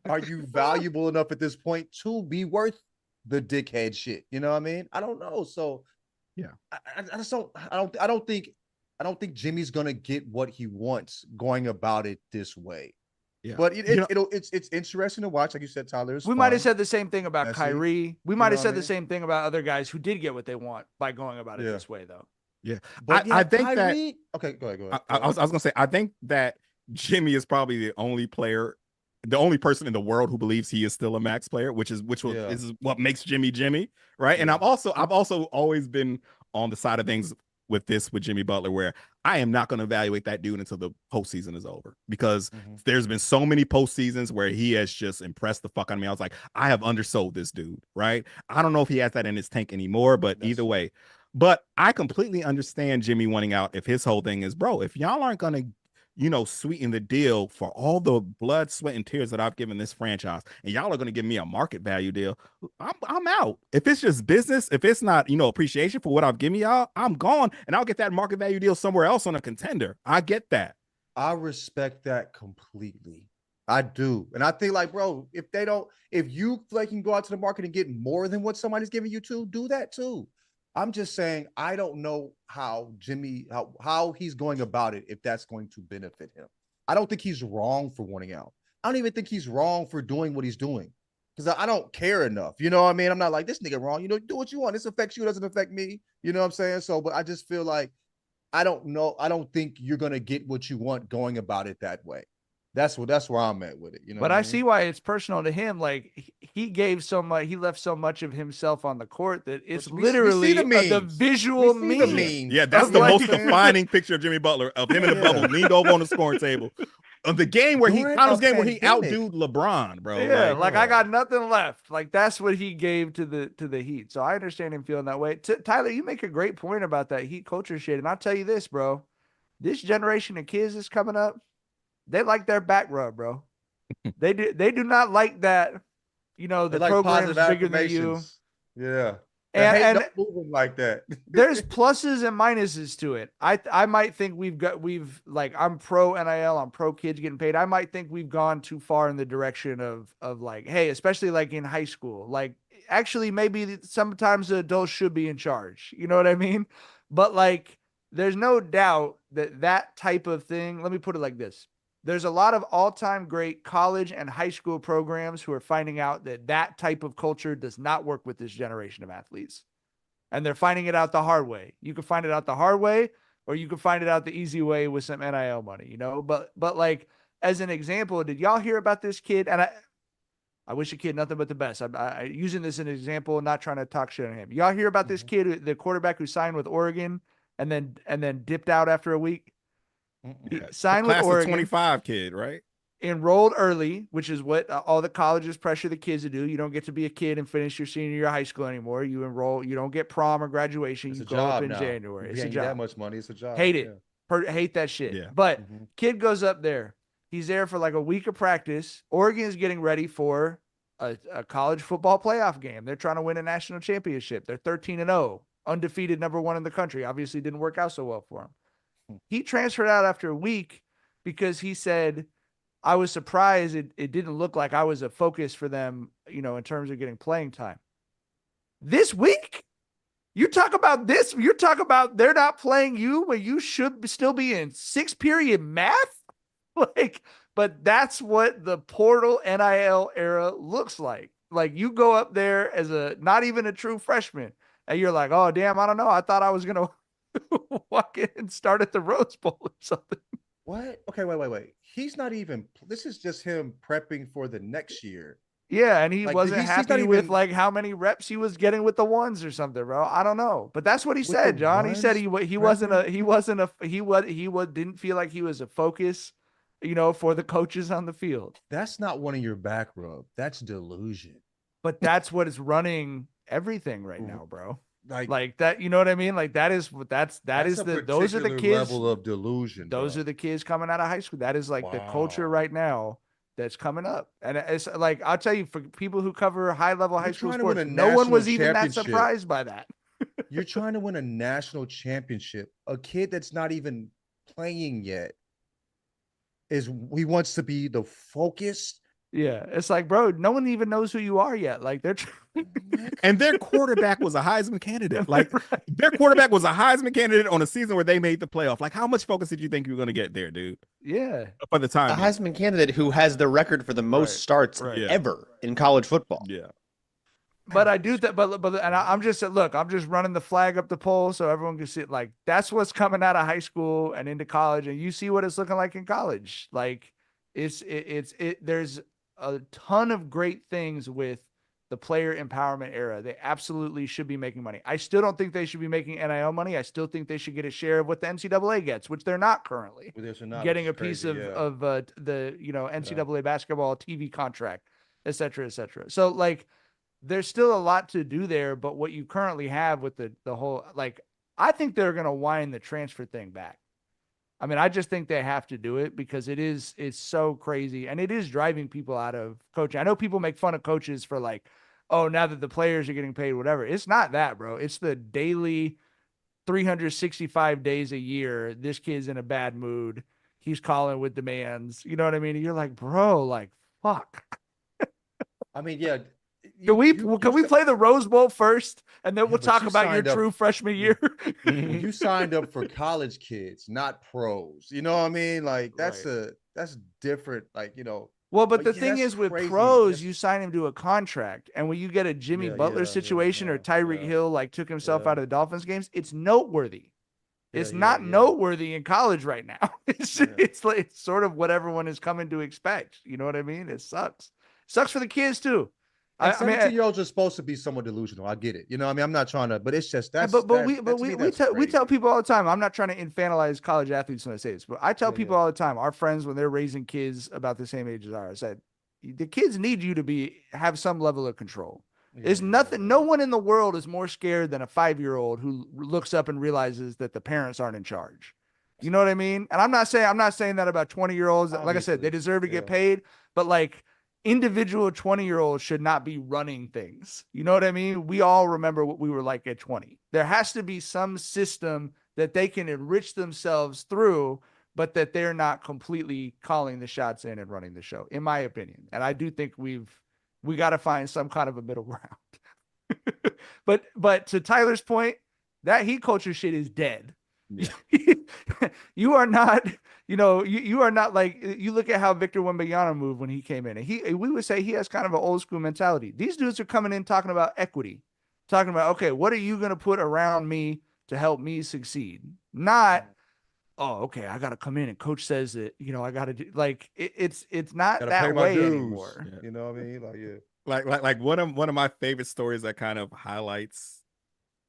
Are you valuable enough at this point to be worth the dickhead shit? You know what I mean? I don't know. So yeah, I just don't. I don't think Jimmy's going to get what he wants going about it this way. Yeah. But it's interesting to watch. Like you said, Tyler. We might have said the same thing about Kyrie. We might have said the same thing about other guys who did get what they want by going about it this way, though. Yeah. But I think Kyrie, that. Okay, go ahead. I was going to say, I think that Jimmy is probably the only person in the world who believes he is still a max player, which is what makes Jimmy Jimmy, right? Yeah. And I've also always been on the side of things with Jimmy Butler, where I am not going to evaluate that dude until the postseason is over, because there's been so many postseasons where he has just impressed the fuck out of me. I was like, I have undersold this dude, right? I don't know if he has that in his tank anymore, but either way. But I completely understand Jimmy wanting out if his whole thing is, bro, if y'all aren't going to sweeten the deal for all the blood, sweat, and tears that I've given this franchise, and y'all are going to give me a market value deal, I'm out. If it's just business, if it's not, appreciation for what I've given y'all, I'm gone, and I'll get that market value deal somewhere else on a contender. I get that. I respect that completely. I do. And I think, like, bro, if you like can go out to the market and get more than what somebody's giving you to, do that too. I'm just saying, I don't know how Jimmy, how he's going about it, if that's going to benefit him. I don't think he's wrong for wanting out. I don't even think he's wrong for doing what he's doing, because I don't care enough. You know what I mean? I'm not like, this nigga wrong. Do what you want. This affects you. It doesn't affect me. You know what I'm saying? So, but I just feel like, I don't know. I don't think you're going to get what you want going about it that way. That's where I'm at with it. But I see why it's personal to him. Like he gave so much, he left so much of himself on the court that it's literally the visual meme. Yeah, that's the most defining picture of Jimmy Butler, of him in the bubble, leaned over on the scoring table. Of the game where he outdued LeBron, bro. Yeah, like I got nothing left. Like that's what he gave to the Heat. So I understand him feeling that way. Tyler, you make a great point about that Heat culture shit. And I'll tell you this, bro. This generation of kids is coming up. They like their back rub, bro. They do not like that. The like program's bigger than you. Yeah. And don't move him like that. there's pluses and minuses to it. I might think we've like, I'm pro NIL, I'm pro kids getting paid. I might think we've gone too far in the direction of like, hey, especially like in high school, like actually maybe sometimes the adults should be in charge. You know what I mean? But like, there's no doubt that type of thing. Let me put it like this. There's a lot of all-time great college and high school programs who are finding out that type of culture does not work with this generation of athletes. And they're finding it out the hard way. You can find it out the hard way, or you can find it out the easy way with some NIL money, you know? But like, as an example, did y'all hear about this kid? And I wish a kid nothing but the best. I'm using this as an example, not trying to talk shit on him. Y'all hear about this kid, the quarterback who signed with Oregon and then dipped out after a week? He signed with Oregon. 25 kid, right? Enrolled early, which is what all the colleges pressure the kids to do. You don't get to be a kid and finish your senior year of high school anymore. You enroll. You don't get prom or graduation. It's you a go job up in now. January. It's a job. That much money. It's a job. Hate it. Hate that shit. Yeah. But kid goes up there. He's there for like a week of practice. Oregon is getting ready for a college football playoff game. They're trying to win a national championship. They're 13-0, undefeated, #1 in the country. Obviously didn't work out so well for him. He transferred out after a week because he said, I was surprised it didn't look like I was a focus for them, you know, in terms of getting playing time. This week, you talk about this, you're talking about they're not playing you when you should still be in 6-period math? Like, but that's what the portal NIL era looks like. Like, you go up there as not even a true freshman, and you're like, oh, damn, I don't know. I thought I was going to walk in and start at the Rose Bowl or something. What? Okay, wait. He's not even. This is just him prepping for the next year. Yeah, and he like, wasn't happy with like how many reps he was getting with the ones or something, bro. I don't know, but that's what he said, John. He said he didn't feel like he was a focus, you know, for the coaches on the field. That's not one of your back rub. That's delusion. But that's what is running everything right now, bro. Like that, you know what I mean? Like those are the kids level of delusion. Those are the kids coming out of high school. That is like the culture right now that's coming up. And it's like, I'll tell you, for people who cover high level high school sports, no one was even that surprised by that. You're trying to win a national championship. A kid that's not even playing yet he wants to be the focus. Yeah, it's like, bro, no one even knows who you are yet. Like and their quarterback was a Heisman candidate. Like their quarterback was a Heisman candidate on a season where they made the playoff. Like, how much focus did you think you were going to get there, dude? Yeah, by the time a Heisman candidate who has the record for the most starts ever in college football. Yeah. But I do that, and I'm just running the flag up the pole so everyone can see it. Like, that's what's coming out of high school and into college, and you see what it's looking like in college. Like, there's a ton of great things with the player empowerment era. They absolutely should be making money. I still don't think they should be making NIL money. I still think they should get a share of what the NCAA gets, which they're not currently getting a piece of the NCAA basketball TV contract, et cetera, et cetera. So like, there's still a lot to do there, but what you currently have with the whole, like, I think they're going to wind the transfer thing back. I mean, I just think they have to do it because it's so crazy, and it is driving people out of coaching. I know people make fun of coaches for like, oh, now that the players are getting paid, whatever. It's not that, bro. It's the daily 365 days a year. This kid's in a bad mood. He's calling with demands. You know what I mean? And you're like, bro, like, fuck. I mean, yeah. Can we play the Rose Bowl first, and then we'll talk about your true freshman year? You signed up for college kids, not pros. You know what I mean? Like that's different. Like, you know. Well, but the thing is, with pros, you sign him to a contract, and when you get a Jimmy Butler situation or Tyreek Hill like took himself out of the Dolphins games, it's noteworthy. It's not noteworthy in college right now. It's sort of what everyone is coming to expect. You know what I mean? It sucks. Sucks for the kids too. 17-year-olds are supposed to be somewhat delusional. I get it. You know, I mean, I'm not trying to, but it's just we tell people all the time. I'm not trying to infantilize college athletes when I say this, but I tell people all the time, our friends, when they're raising kids about the same age as ours, I said, the kids need you to have some level of control. There's nothing. No one in the world is more scared than a 5-year-old who looks up and realizes that the parents aren't in charge. You know what I mean? And I'm not saying that about 20-year-olds. Like I said, they deserve to get paid, but like, individual 20-year-olds should not be running things. You know what I mean? We all remember what we were like at 20. There has to be some system that they can enrich themselves through, but that they're not completely calling the shots in and running the show, in my opinion. And I do think we got to find some kind of a middle ground. But to Tyler's point, that heat culture shit is dead. Yeah. You are not, you are not like, you look at how Victor Wembanyama moved when he came in, and we would say he has kind of an old school mentality. These dudes are coming in talking about equity, talking about, okay, what are you going to put around me to help me succeed? Not, oh, okay, I got to come in and coach says that, I got to do, like, it's not that way anymore. Yeah. You know what I mean? Like, yeah. Like one of my favorite stories that kind of highlights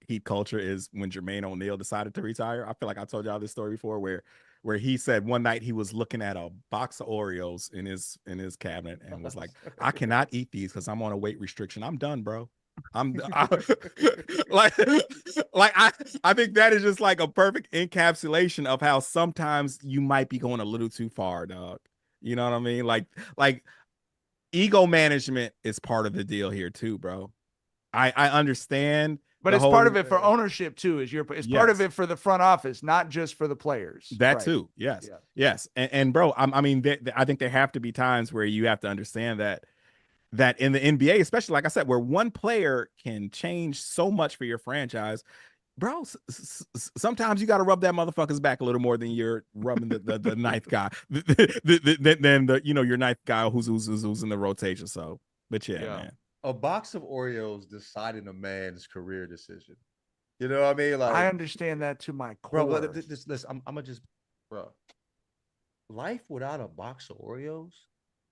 heat culture is when Jermaine O'Neal decided to retire. I feel like I told y'all this story before where he said one night he was looking at a box of Oreos in his cabinet and was like, I cannot eat these because I'm on a weight restriction. I'm done, bro. I think that is just like a perfect encapsulation of how sometimes you might be going a little too far, dog. You know what I mean? Like ego management is part of the deal here too, bro. I understand. But it's part of it for ownership too. It's part of it for the front office, not just for the players. That too. Yes. Yeah. Yes. And bro, I mean, I think there have to be times where you have to understand that in the NBA, especially like I said, where one player can change so much for your franchise, bro. Sometimes you got to rub that motherfucker's back a little more than you're rubbing the ninth guy, than your ninth guy who's in the rotation. So, but yeah, man. A box of Oreos deciding a man's career decision. You know what I mean? Like, I understand that to my core. Bro, listen, I'm gonna just, bro. Life without a box of Oreos?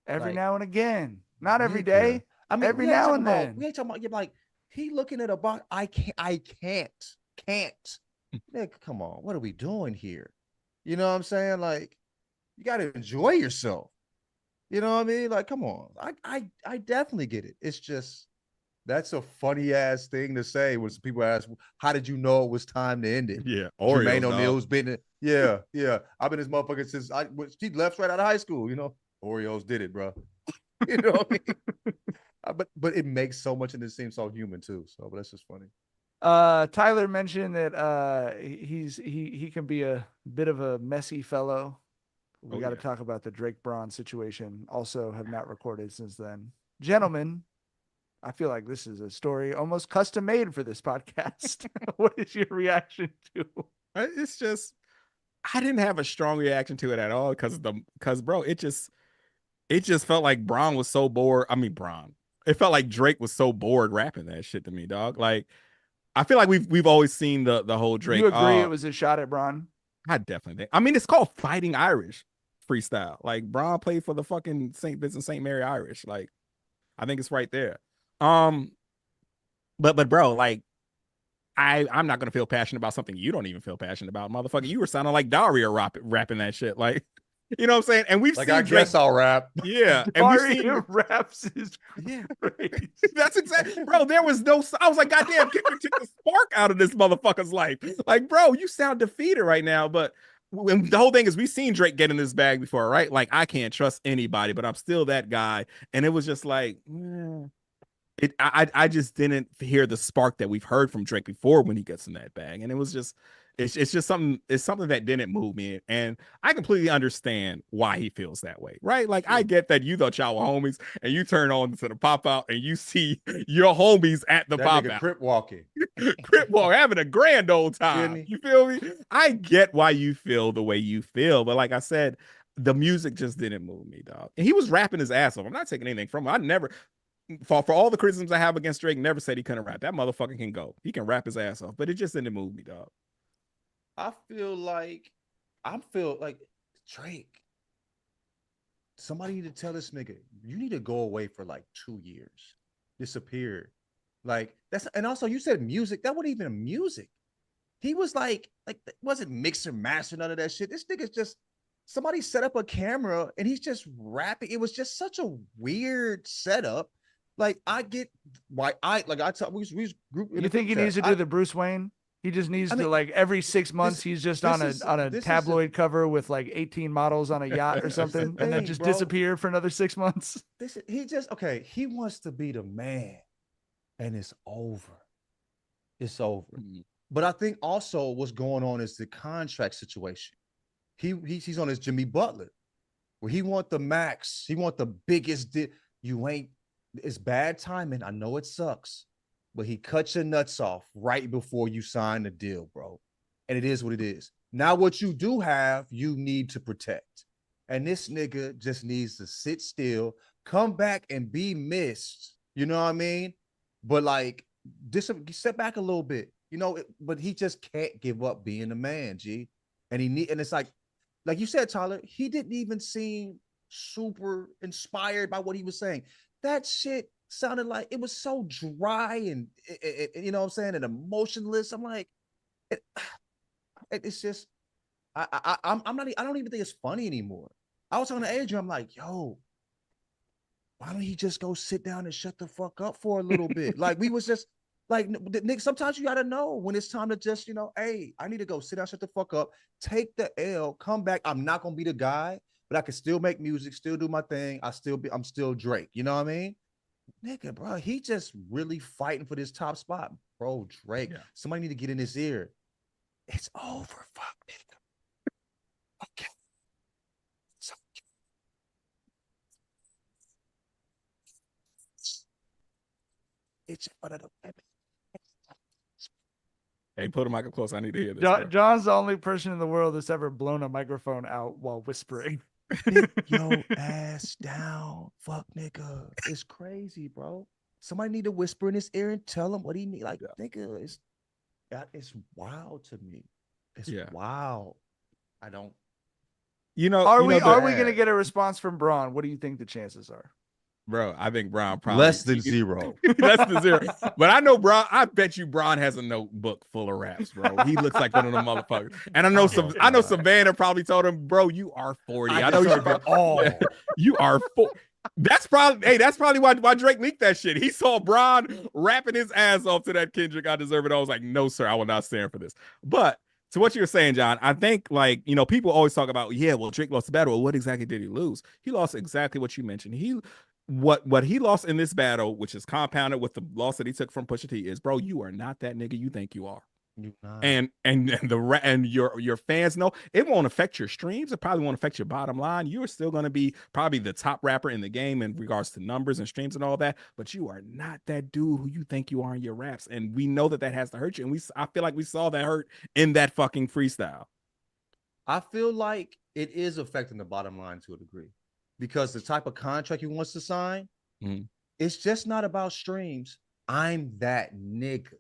Every now and again. Not every day. I mean, every now and then. We ain't talking about, you're like, he looking at a box. I can't. Nick, come on. What are we doing here? You know what I'm saying? Like, you got to enjoy yourself. You know what I mean? Like, come on. I definitely get it. It's just, that's a funny ass thing to say when people ask, how did you know it was time to end it? Yeah. Jermaine O'Neal's been it. Yeah. I've been this motherfucker since he left right out of high school, Oreos did it, bro. You know what I mean? But it makes so much and it seems so human too. So, but that's just funny. Tyler mentioned that he can be a bit of a messy fellow. We got to talk about the Drake Bron situation. Also have not recorded since then. Gentlemen, I feel like this is a story almost custom made for this podcast. What is your reaction to? It's just, I didn't have a strong reaction to it at all because bro, it just felt like Bron was so bored. I mean, Bron. It felt like Drake was so bored rapping that shit to me, dog. Like, I feel like we've always seen the whole Drake. You agree it was a shot at Bron? I definitely think. I mean, it's called Fighting Irish freestyle. Like, Bron played for the fucking St. Vincent St. Mary Irish. Like, I think it's right there. But bro, like, I'm not gonna feel passionate about something you don't even feel passionate about, motherfucker. You were sounding like Daria rapping that shit. Like, you know what I'm saying? And we've like, seen I Drake. Guess I'll rap. Yeah. And Daria raps is crazy. That's exactly, bro. There was no, I was like, goddamn, took the spark out of this motherfucker's life. Like, bro, you sound defeated right now. But when the whole thing is, we've seen Drake get in this bag before, right? Like, I can't trust anybody, but I'm still that guy. And it was just like, I just didn't hear the spark that we've heard from Drake before when he gets in that bag. And it was just, it's just something that didn't move me. And I completely understand why he feels that way, right? Like, I get that you thought y'all were homies and you turn on to the pop out and you see your homies at the pop out. Crip walking. Crip walk, having a grand old time. You feel me? I get why you feel the way you feel. But like I said, the music just didn't move me, dog. And he was rapping his ass off. I'm not taking anything from him. I never, for all the criticisms I have against Drake, never said he couldn't rap. That motherfucker can go. He can rap his ass off. But it just didn't move me, dog. I feel like Drake. Somebody need to tell this nigga, you need to go away for like 2 years. Disappear. Like, that's, and also you said music. That wasn't even music. He was like it wasn't mix and master, none of that shit. This nigga's just, somebody set up a camera and he's just rapping. It was just such a weird setup. Like, I get why we group. You think he needs to do the Bruce Wayne? He just needs to like every 6 months he's just on a tabloid cover with like 18 models on a yacht or something, and then just disappear for another 6 months. He wants to be the man, and it's over. It's over. Mm-hmm. But I think also what's going on is the contract situation. He's on his Jimmy Butler, where he want the max. He want the biggest. It's bad timing. I know it sucks. But he cuts your nuts off right before you sign the deal, bro. And it is what it is. Now, what you do have, you need to protect. And this nigga just needs to sit still, come back and be missed. You know what I mean? But like, step back a little bit, but he just can't give up being the man, G. And it's like you said, Tyler, he didn't even seem super inspired by what he was saying. That shit sounded like it was so dry and you know what I'm saying, and emotionless. I'm like, it's just I don't even think it's funny anymore. I was talking to Adrian, I'm like, yo, why don't he just go sit down and shut the fuck up for a little bit? Like, we was just like, Nick, sometimes you gotta know when it's time to just, hey, I need to go sit down, shut the fuck up, take the L, come back. I'm not gonna be the guy, but I can still make music, still do my thing. I'm still Drake. You know what I mean? Nigga, bro, he just really fighting for this top spot. Bro, Drake, somebody need to get in his ear. It's over, fuck, nigga. Okay. It's one of the women. Hey, put a mic up close. I need to hear this. John's the only person in the world that's ever blown a microphone out while whispering. Yo, ass down, fuck nigga. It's crazy, bro. Somebody need to whisper in his ear and tell him what he need. Like, nigga, it's wild to me. It's wild. I don't. Are we gonna get a response from Bron? What do you think the chances are? Bro, I think Bron probably less than zero. Less than zero. But I know Bron. I bet you Bron has a notebook full of raps, bro. He looks like one of them motherfuckers. And I know Savannah probably told him, bro, you are 40. I know you are 40. That's probably why Drake leaked that shit. He saw Bron rapping his ass off to that Kendrick, I deserve it. I was like, no, sir, I will not stand for this. But to what you're saying, John, I think people always talk about, Drake lost the battle. Well, what exactly did he lose? He lost exactly what you mentioned. What he lost in this battle, which is compounded with the loss that he took from Pusha T, is, bro, you are not that nigga you think you are. You're not. And your fans know it won't affect your streams. It probably won't affect your bottom line. You are still going to be probably the top rapper in the game in regards to numbers and streams and all that. But you are not that dude who you think you are in your raps. And we know that has to hurt you. And I feel like we saw that hurt in that fucking freestyle. I feel like it is affecting the bottom line to a degree. Because the type of contract he wants to sign, it's just not about streams. I'm that nigga.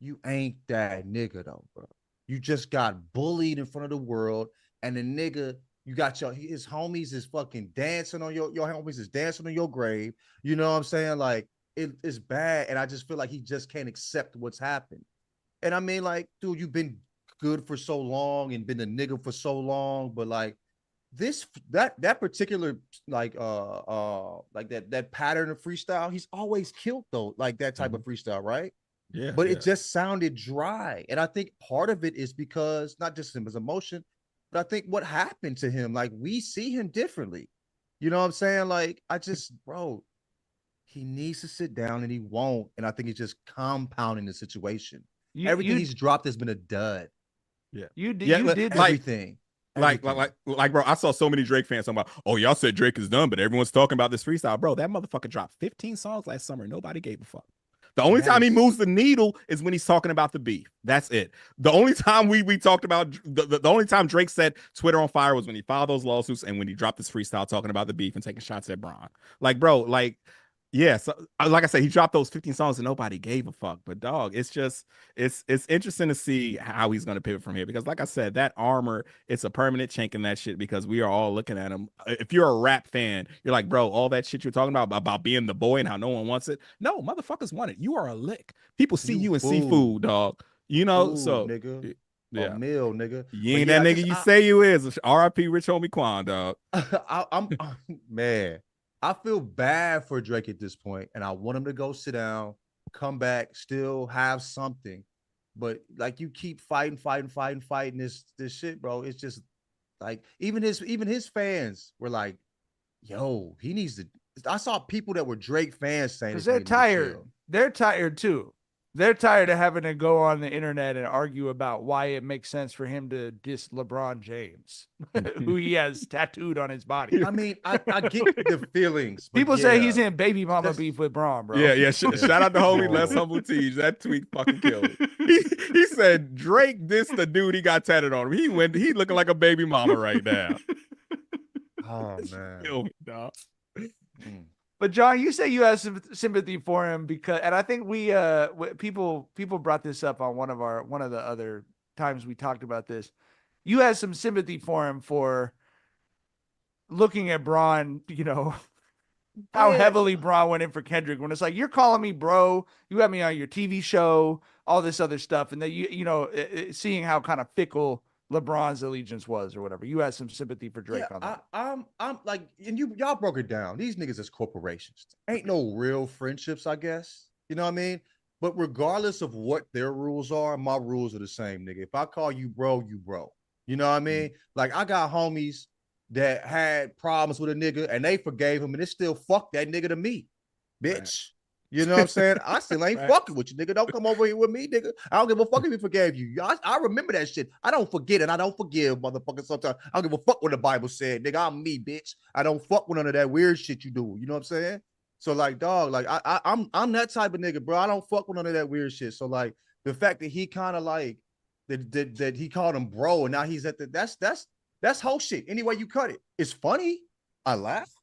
You ain't that nigga though, bro. You just got bullied in front of the world, and the nigga, you got his homies is fucking dancing on your homies is dancing on your grave. You know what I'm saying? Like, it's bad, and I just feel like he just can't accept what's happened. And I mean, like, dude, you've been good for so long and been a nigga for so long, but like, that particular that pattern of freestyle, he's always killed though, like that type of freestyle, right? Yeah. But it just sounded dry. And I think part of it is because not just his emotion, but I think what happened to him, like, we see him differently. You know what I'm saying? Like, bro, he needs to sit down and he won't. And I think he's just compounding the situation. Everything he's dropped has been a dud. Yeah. You did everything. Like, bro, I saw so many Drake fans talking about, oh, y'all said Drake is done, but everyone's talking about this freestyle. Bro, that motherfucker dropped 15 songs last summer. Nobody gave a fuck. The only time he moves the needle is when he's talking about the beef. That's it. The only time we talked about, the only time Drake said Twitter on fire was when he filed those lawsuits and when he dropped this freestyle talking about the beef and taking shots at Bron. Like, bro, like, yeah, so like I said, he dropped those 15 songs and nobody gave a fuck. But dog, it's just it's interesting to see how he's gonna pivot from here, because like I said, that armor, it's a permanent chink in that shit, because we are all looking at him. If you're a rap fan, you're like, bro, all that shit you're talking about being the boy and how no one wants it. No, motherfuckers want it. You are a lick. People see you in seafood, dog. You know, food, so nigga. Yeah. A meal, nigga. You ain't that nigga you say you is. R.I.P. Rich Homie Quan, dog. I'm man. I feel bad for Drake at this point, and I want him to go sit down, come back, still have something. But like you keep fighting this shit, bro. It's just like even his fans were like, yo, he needs to. I saw people that were Drake fans saying because they're tired. They're tired too. They're tired of having to go on the internet and argue about why it makes sense for him to diss LeBron James, who he has tattooed on his body. I mean, I get the feelings. People say he's in baby mama beef with Bron, bro. Yeah. Shout out to homie Les Humble Teach. That tweet fucking killed me. He said Drake dissed the dude he got tatted on him. He looking like a baby mama right now. Oh man. Kill me, dog. But John, you say you have some sympathy for him because, and I think people brought this up on one of the other times we talked about this. You had some sympathy for him for looking at Bron, how heavily Bron went in for Kendrick when it's like, you're calling me bro, you had me on your TV show, all this other stuff. And then seeing how kind of fickle LeBron's allegiance was or whatever. You had some sympathy for Drake on that. I'm like, and y'all broke it down. These niggas is corporations. Ain't no real friendships, I guess. You know what I mean? But regardless of what their rules are, my rules are the same, nigga. If I call you bro, you bro. You know what I mean? Like I got homies that had problems with a nigga and they forgave him and it still fuck that nigga to me, bitch. Right. You know what I'm saying? I still ain't fucking with you, nigga. Don't come over here with me, nigga. I don't give a fuck if he forgave you. I remember that shit. I don't forget and I don't forgive, motherfucker. Sometimes I don't give a fuck what the Bible said, nigga. I'm me, bitch. I don't fuck with none of that weird shit you do. You know what I'm saying? So like, dog, like I'm that type of nigga, bro. I don't fuck with none of that weird shit. So like the fact that he kind of like that he called him bro and now he's at that's whole shit. Any way you cut it, it's funny. I laughed.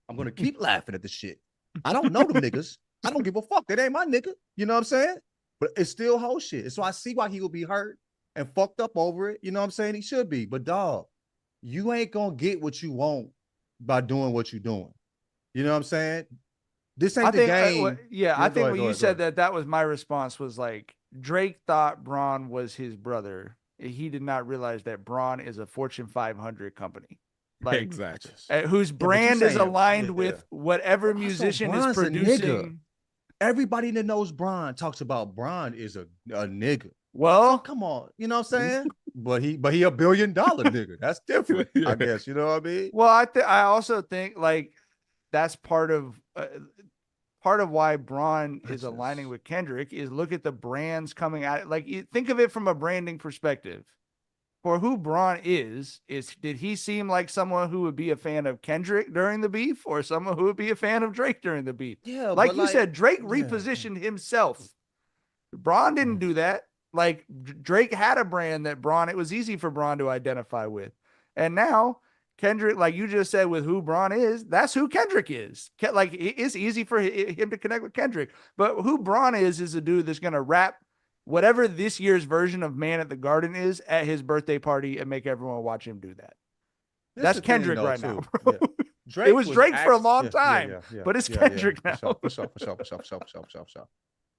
I'm gonna keep laughing at the shit. I don't know them niggas. I don't give a fuck. That ain't my nigga. You know what I'm saying? But it's still whole shit. So I see why he will be hurt and fucked up over it. You know what I'm saying? He should be. But dog, you ain't gonna get what you want by doing what you're doing. You know what I'm saying? This ain't the game. I think when you said that was my response was like, Drake thought Bron was his brother. He did not realize that Bron is a Fortune 500 company. Like, exactly. Whose brand is aligned with whatever musician is producing. Everybody that knows Bron talks about Bron is a nigga. Well, come on, you know what I'm saying? but he $1 billion nigga. That's different, I guess. You know what I mean? Well, I also think like that's part of why Bron is aligning with Kendrick is look at the brands coming at it. Like think of it from a branding perspective. For who Bron is did he seem like someone who would be a fan of Kendrick during the beef or someone who would be a fan of Drake during the beef? Yeah, like you said, Drake repositioned himself. Bron didn't do that. Like Drake had a brand that it was easy for Bron to identify with. And now Kendrick, like you just said with who Bron is, that's who Kendrick is. Like it's easy for him to connect with Kendrick. But who Bron is a dude that's going to rap whatever this year's version of Man at the Garden is at his birthday party and make everyone watch him do that. That's Kendrick right now, bro. Yeah. It was Drake for a long time, but it's Kendrick now. For sure.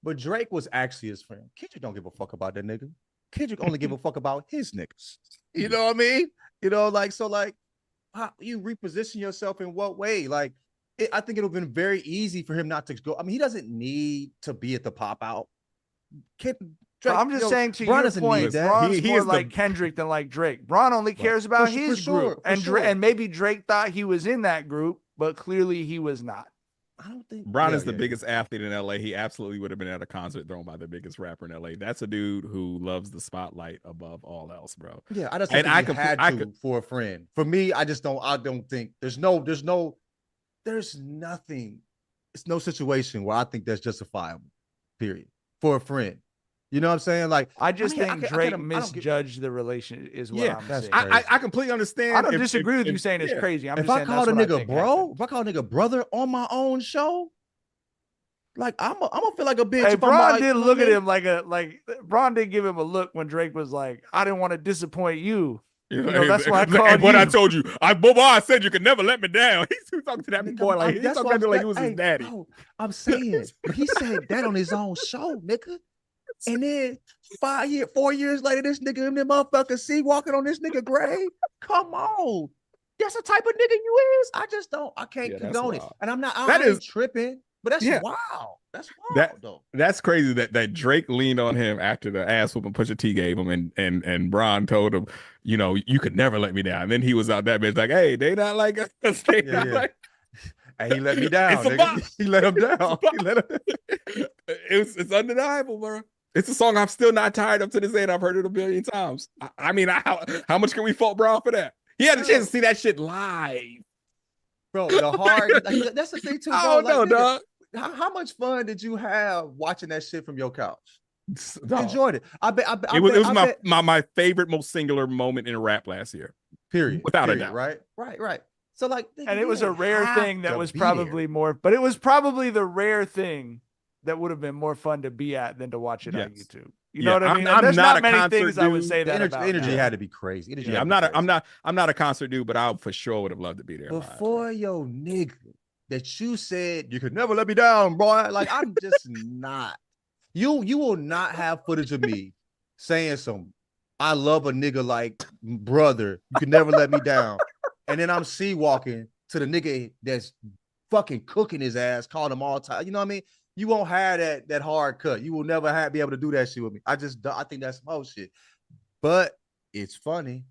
But Drake was actually his friend. Kendrick don't give a fuck about that nigga. Kendrick only give a fuck about his niggas. You know what I mean? You know, like, so like, how you reposition yourself in what way? Like, I think it would have been very easy for him not to go. I mean, he doesn't need to be at the pop out. Drake, I'm just saying to your point, Bron's more like Kendrick than like Drake. Bron only cares about his group. And maybe Drake thought he was in that group, but clearly he was not. I don't think Bron is the biggest athlete in LA. He absolutely would have been at a concert thrown by the biggest rapper in LA. That's a dude who loves the spotlight above all else, bro. Yeah, I just think he had to for a friend. For me, I don't think there's nothing. It's no situation where I think that's justifiable. Period. For a friend. You know what I'm saying? Like, I think Drake misjudged the relation is what I'm saying. I completely understand. I don't disagree with you saying it's crazy. If I called a nigga bro, if I called a nigga brother on my own show, like I'm gonna feel like a bitch. Hey, Bron did look at him like Bron did give him a look when Drake was like, I didn't want to disappoint you. You know, that's why I called what I told you. I said you could never let me down. He's talking to that boy like he's talking to like he was his daddy. Bro, I'm saying he said that on his own show, nigga. And then 4 years later, this nigga in the motherfucker see walking on this nigga grave. Come on. That's the type of nigga you is. I can't condone it. And I'm not tripping. But that's wild. That's wild, though. That's crazy that Drake leaned on him after the ass whooping Pusha T gave him, and Bron told him, you know, you could never let me down. And then he was out that bitch like, hey, they not like us. They not like. And he let me down. He let him down. It's undeniable, bro. It's a song I'm still not tired of to this day, and I've heard it a billion times. I mean, how much can we fault Bron for that? He had a chance to see that shit live. Bro, the hard, that's the thing too, bro. I don't know, dog. How much fun did you have watching that shit from your couch? Dog. Enjoyed it. It was my favorite, most singular moment in rap last year. Period. Without a doubt. Right. So like, and it was a rare thing that was probably more, but it was probably the rare thing that would have been more fun to be at than to watch it on YouTube. You know what I mean? There's not many things I would say that the energy had to be crazy. I'm not a concert dude, but I for sure would have loved to be there. Before your nigga that you said you could never let me down, boy. Like, I'm just not. You will not have footage of me saying some I love a nigga like brother. You could never let me down. And then I'm walking to the nigga that's fucking cooking his ass, calling him all time. You know what I mean? You won't have that hard cut. You will never be able to do that shit with me. I think that's some shit. But it's funny.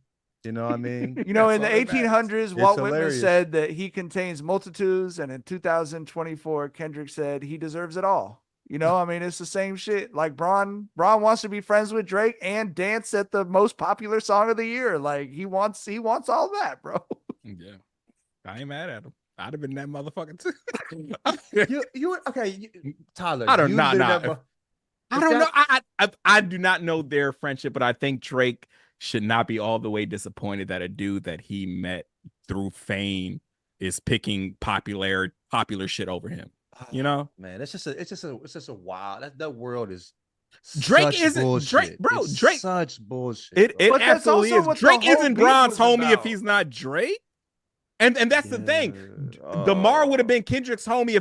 You know what I mean? You know, in the 1800s, Walt Whitman said that he contains multitudes. And in 2024, Kendrick said he deserves it all. You know, I mean, it's the same shit. Like Bron wants to be friends with Drake and dance at the most popular song of the year. Like he wants all that, bro. Yeah. I ain't mad at him. I'd have been that motherfucker too. Tyler. I don't know. I do not know their friendship, but I think Drake should not be all the way disappointed that a dude that he met through fame is picking popular shit over him. You know, man, it's just a wild. That world is. Drake isn't bullshit. Drake, bro. Drake such bullshit. It absolutely is. Drake isn't Bron's homie if he's not Drake. And that's the thing. DeMar would have been Kendrick's homie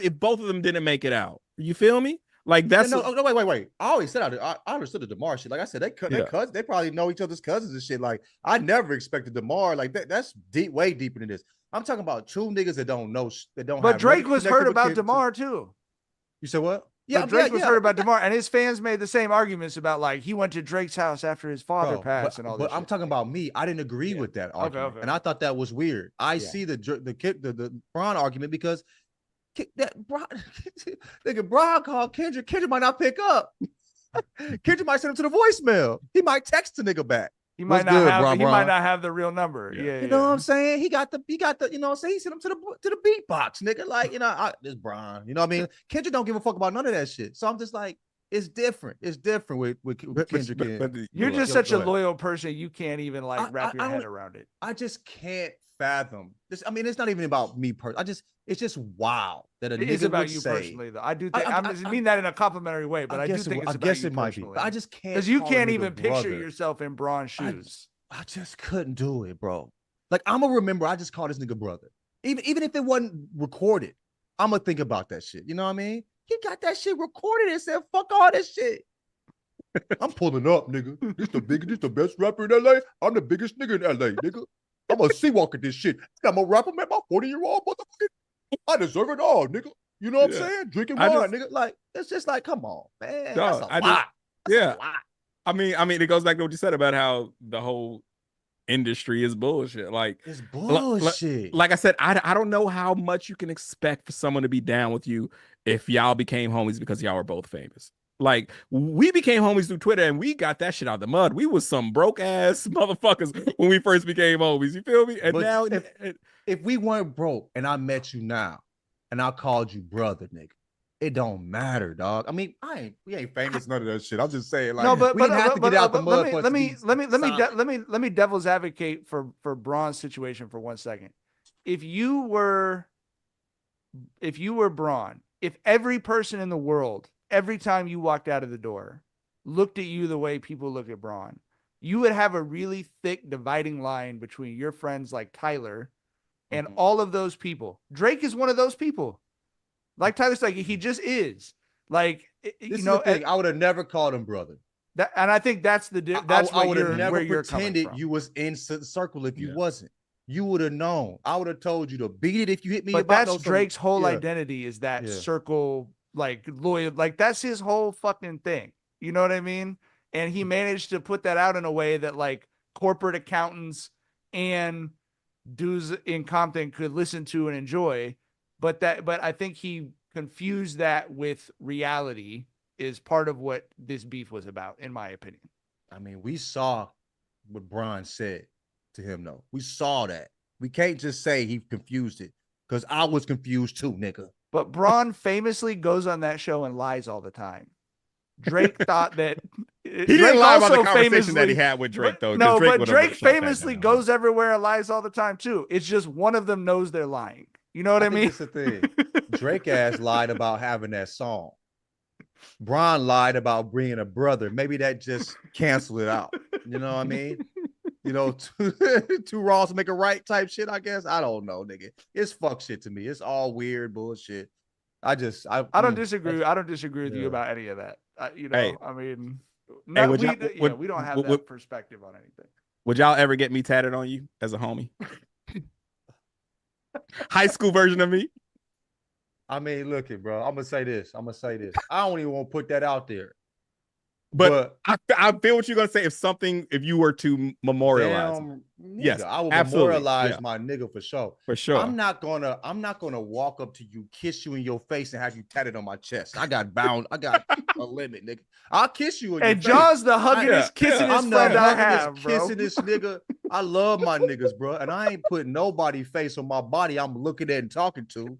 if both of them didn't make it out. You feel me? Like that's no, wait. I always said I understood the DeMar shit. Like I said, they cousins, they probably know each other's cousins and shit. Like I never expected DeMar like that. That's deep, way deeper than this. I'm talking about two niggas that don't know that don't. But Drake was heard about DeMar too. You said what? Yeah, Drake was heard about DeMar, and his fans made the same arguments about like he went to Drake's house after his father passed and all that. But I'm talking about me. I didn't agree with that argument, and I thought that was weird. I see the Bron argument because that Bron called Kendrick. Kendrick might not pick up. Kendrick might send him to the voicemail. He might text the nigga back. He might not have the real number. Yeah. You know what I'm saying? He got the, you know what I'm saying? He sent him to the beatbox, nigga. Like, you know, this Bron. You know what I mean? Kendrick don't give a fuck about none of that shit. So I'm just like, it's different. It's different with Kendrick. But you're just such a loyal person. You can't even like wrap your head around it. I just can't fathom this. I mean, it's not even about me personally. It's just wild that a nigga is about would you say, personally, though. I do think I mean that in a complimentary way, but I do think it's about you might be. But I just can't, because you can't even picture yourself in Bron's shoes. I just couldn't do it, bro. Like I'm gonna remember. I just called this nigga brother, even if it wasn't recorded. I'm gonna think about that shit. You know what I mean? He got that shit recorded and said, "Fuck all this shit." I'm pulling up, nigga. This the best rapper in LA. I'm the biggest nigga in LA, nigga. I'm a sea-walker this shit. I'm a rapper, man. My 40-year-old motherfucker. I deserve it all, nigga. You know what I'm saying? Drinking wine, nigga. Like, it's just like, come on, man. That's a lot. That's a lot. I mean, it goes back to what you said about how the whole industry is bullshit. Like, it's bullshit. Like I said, I don't know how much you can expect for someone to be down with you if y'all became homies because y'all were both famous. Like, we became homies through Twitter and we got that shit out the mud. We was some broke ass motherfuckers when we first became homies. You feel me? And but now if we weren't broke and I met you now and I called you brother, nigga, it don't matter, dog. I mean, we ain't famous, none of that shit. I'm just saying, like, no, but we didn't have to get out the mud. Let me devil's advocate for Bron's situation for 1 second. If you were Bron, if every person in the world, every time you walked out of the door, looked at you the way people look at Bron, you would have a really thick dividing line between your friends like Tyler and all of those people. Drake is one of those people. Like Tyler's like, he just is. Like, you know, I would have never called him brother. And I think that's I would have never pretended you was in the circle if you wasn't. you would have known. I would have told you to beat it if you hit me. But that's Drake's whole yeah. identity is that circle, like loyal, like that's his whole fucking thing. You know what I mean? And he managed to put that out in a way that like corporate accountants and dudes in Compton could listen to and enjoy. But I think he confused that with reality is part of what this beef was about, in my opinion. I mean, we saw what Bron said to him, though. We saw that. We can't just say he confused it, because I was confused too, nigga. But Bron famously goes on that show and lies all the time. Drake thought that he didn't lie about the conversation that he had with Drake, though. No, but Drake famously goes everywhere and lies all the time too. It's just one of them knows they're lying. You know what I mean? That's the thing. Drake ass lied about having that song. Bron lied about bringing a brother. Maybe that just canceled it out. You know what I mean? You know, two wrongs to make a right type shit, I guess. I don't know, nigga. It's fuck shit to me. It's all weird bullshit. I don't disagree. I don't disagree with you about any of that. You know, hey, I mean, we don't have that perspective on anything. Would y'all ever get me tatted on you as a homie? High school version of me. I mean, look it, bro. I'm gonna say this. I don't even want to put that out there. But I feel what you're gonna say. If you were to memorialize, yes, I will absolutely. memorialize my nigga for sure. For sure. I'm not gonna walk up to you, kiss you in your face, and have you tatted on my chest. I got a limit, nigga. I'll kiss you in your face. John's the huggingest, kissing his friend I have, bro. Kissing this nigga. I love my niggas, bro, and I ain't putting nobody face on my body. I'm looking at and talking to.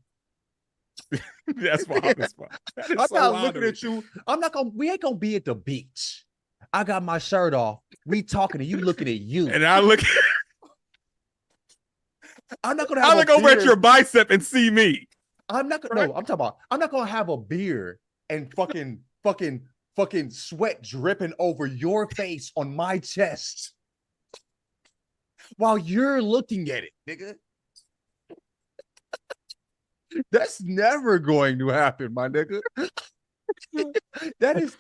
That's wild. I'm not looking at you. We ain't gonna be at the beach. I got my shirt off. We talking to you, looking at you. And I look. I'm not gonna. I look over at your bicep and see me. I'm not gonna. No, I'm talking about. I'm not gonna have a beer and fucking sweat dripping over your face on my chest while you're looking at it, nigga. That's never going to happen, my nigga. That is,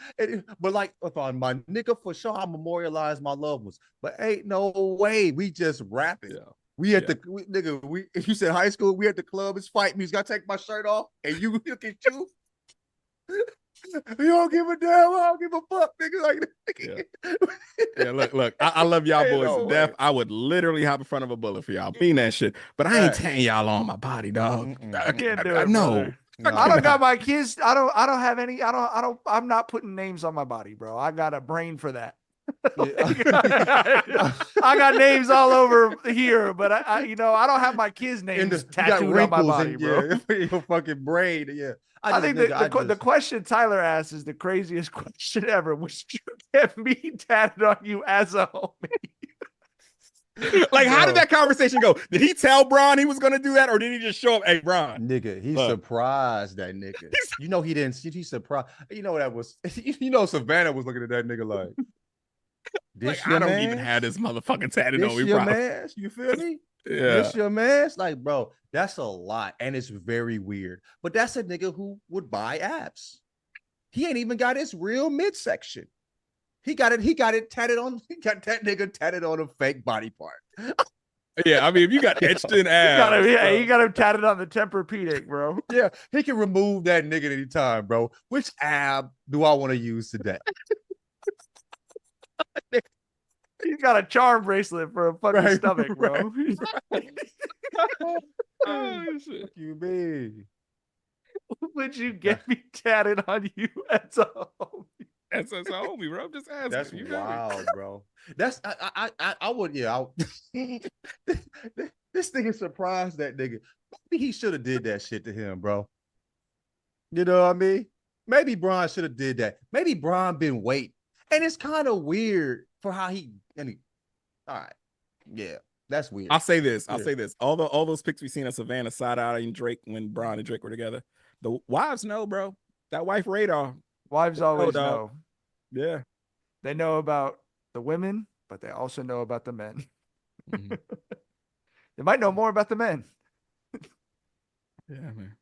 but like, on my nigga, for sure, I memorialize my loved ones. But ain't no way we just rapping. Yeah. We at if you said high school, we at the club, it's fight music. I take my shirt off and you look at you. You don't give a damn. I don't give a fuck, nigga. Like, look. I love y'all boys to death. I would literally hop in front of a bullet for y'all. Mean that shit, but I ain't telling y'all on my body, dog. I can't do it. No. I don't got my kids. I don't have any. I'm not putting names on my body, bro. I got a brain for that. I got names all over here, but I don't have my kids' names tattooed on my body, bro. Your fucking brain, yeah. I think the question Tyler asked is the craziest question ever. Would you get me tatted on you as a homie? Like, how did that conversation go? Did he tell Bron he was gonna do that, or did he just show up? Hey, Bron, nigga, he surprised that nigga. You know he didn't. He surprised. You know that was. You know Savannah was looking at that nigga like. I don't even have this motherfucking tatted on me. Your man, you feel me? Yeah. This your man? Like, bro, that's a lot. And it's very weird. But that's a nigga who would buy apps. He ain't even got his real midsection. He got it tatted on. He got that nigga tatted on a fake body part. Yeah, I mean, if you got etched in abs. He got him tatted on the Tempur-Pedic, bro. Yeah, he can remove that nigga at any time, bro. Which ab do I want to use today? He's got a charm bracelet for a fucking stomach, bro. Oh, shit. You mean? Would you get me tatted on you as a homie? That's a homie, bro. I'm just asking. That's wild, bro. That's I would, yeah. This nigga surprised that nigga. Maybe he should have did that shit to him, bro. You know what I mean? Maybe Bron should have did that. Maybe Bron been waiting. And it's kind of weird for how all right. Yeah, that's weird. I'll say this. All those pics we seen of Savannah side eye and Drake when Bron and Drake were together. The wives know, bro. That wife radar. Wives always know. Yeah. They know about the women, but they also know about the men. Mm-hmm. They might know more about the men. Yeah, man.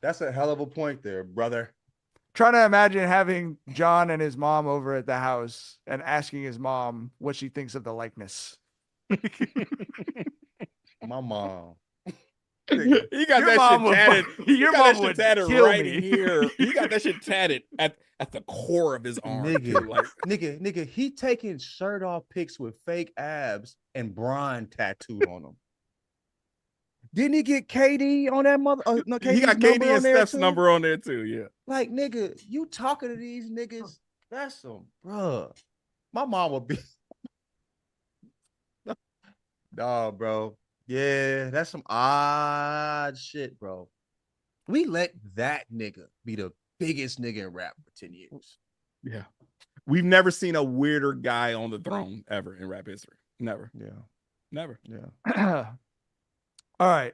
That's a hell of a point there, brother. Trying to imagine having John and his mom over at the house and asking his mom what she thinks of the likeness. My mom. He got Your that mom shit would tatted. fu- He your got mom that shit would tatted kill right me. here. He got that shit tatted at the core of his arm. Nigga, Like, nigga, he taking shirt off pics with fake abs and Bron tattooed on him. Didn't he get KD on that mother? No, KD's he got number KD on and there Steph's too? number on there too. Yeah. Like, nigga, you talking to these niggas? That's some, bruh. My mom would be. No, bro. Yeah, that's some odd shit, bro. We let that nigga be the biggest nigga in rap for 10 years. Yeah. We've never seen a weirder guy on the throne ever in rap history. Never. Yeah. Never. Yeah. All right.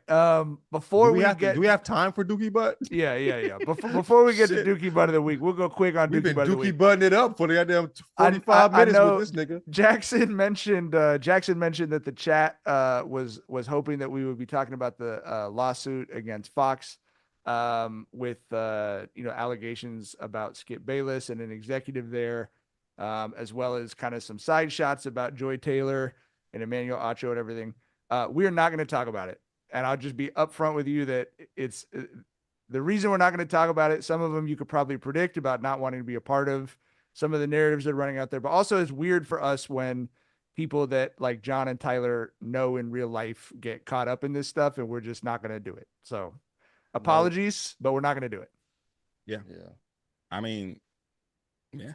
Before we get, do we have time for Dookie Butt? yeah. Before we get to Shit. Dookie Butt of the week, we'll go quick on We've Dookie been Butt of the Dookie week. butting it up for the goddamn I 45 minutes know with this nigga. Jackson mentioned that the chat was hoping that we would be talking about the lawsuit against Fox with allegations about Skip Bayless and an executive there, as well as kind of some side shots about Joy Taylor and Emmanuel Acho and everything. We are not going to talk about it. And I'll just be upfront with you that it's the reason we're not going to talk about it. Some of them you could probably predict about not wanting to be a part of some of the narratives that are running out there, but also it's weird for us when people that like John and Tyler know in real life get caught up in this stuff, and we're just not going to do it. So apologies, but we're not going to do it. Yeah. I mean, yeah.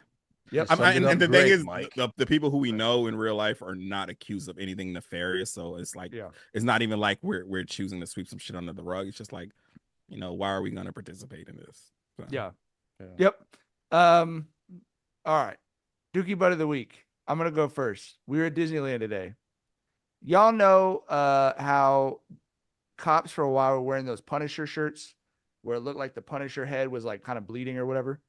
Yep. And the thing is, the people who we know in real life are not accused of anything nefarious. So it's like, it's not even like we're choosing to sweep some shit under the rug. It's just like, why are we going to participate in this? So. Yeah. Yep. All right. Dookie Butt of the week. I'm going to go first. We were at Disneyland today. Y'all know how cops for a while were wearing those Punisher shirts where it looked like the Punisher head was like kind of bleeding or whatever.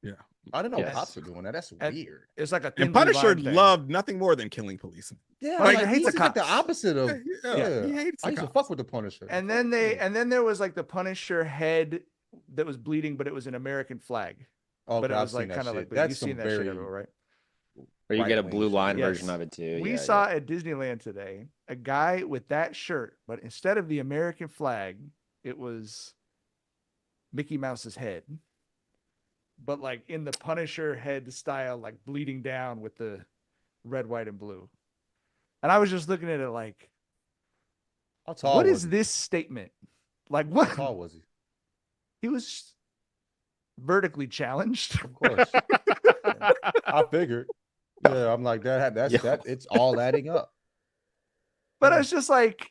Yeah. I didn't know cops were doing that. That's weird. It's like a and Punisher loved nothing more than killing police. Yeah, like, he's like the opposite of. He hates I used to fuck with the Punisher. And then there was like the Punisher head that was bleeding, but it was an American flag. Oh, but it I've was like seen kind of shit. like you've seen that shit everywhere, right? Or you get a blue line Yes. version of it too. We saw at Disneyland today a guy with that shirt, but instead of the American flag, it was Mickey Mouse's head. But like in the Punisher head style, like bleeding down with the red, white, and blue. And I was just looking at it like, how tall what was is he? this statement? Like, what? How tall was he? He was vertically challenged. Of course. Yeah. I figured. Yeah, I'm like that. That. It's all adding up. But I was just like,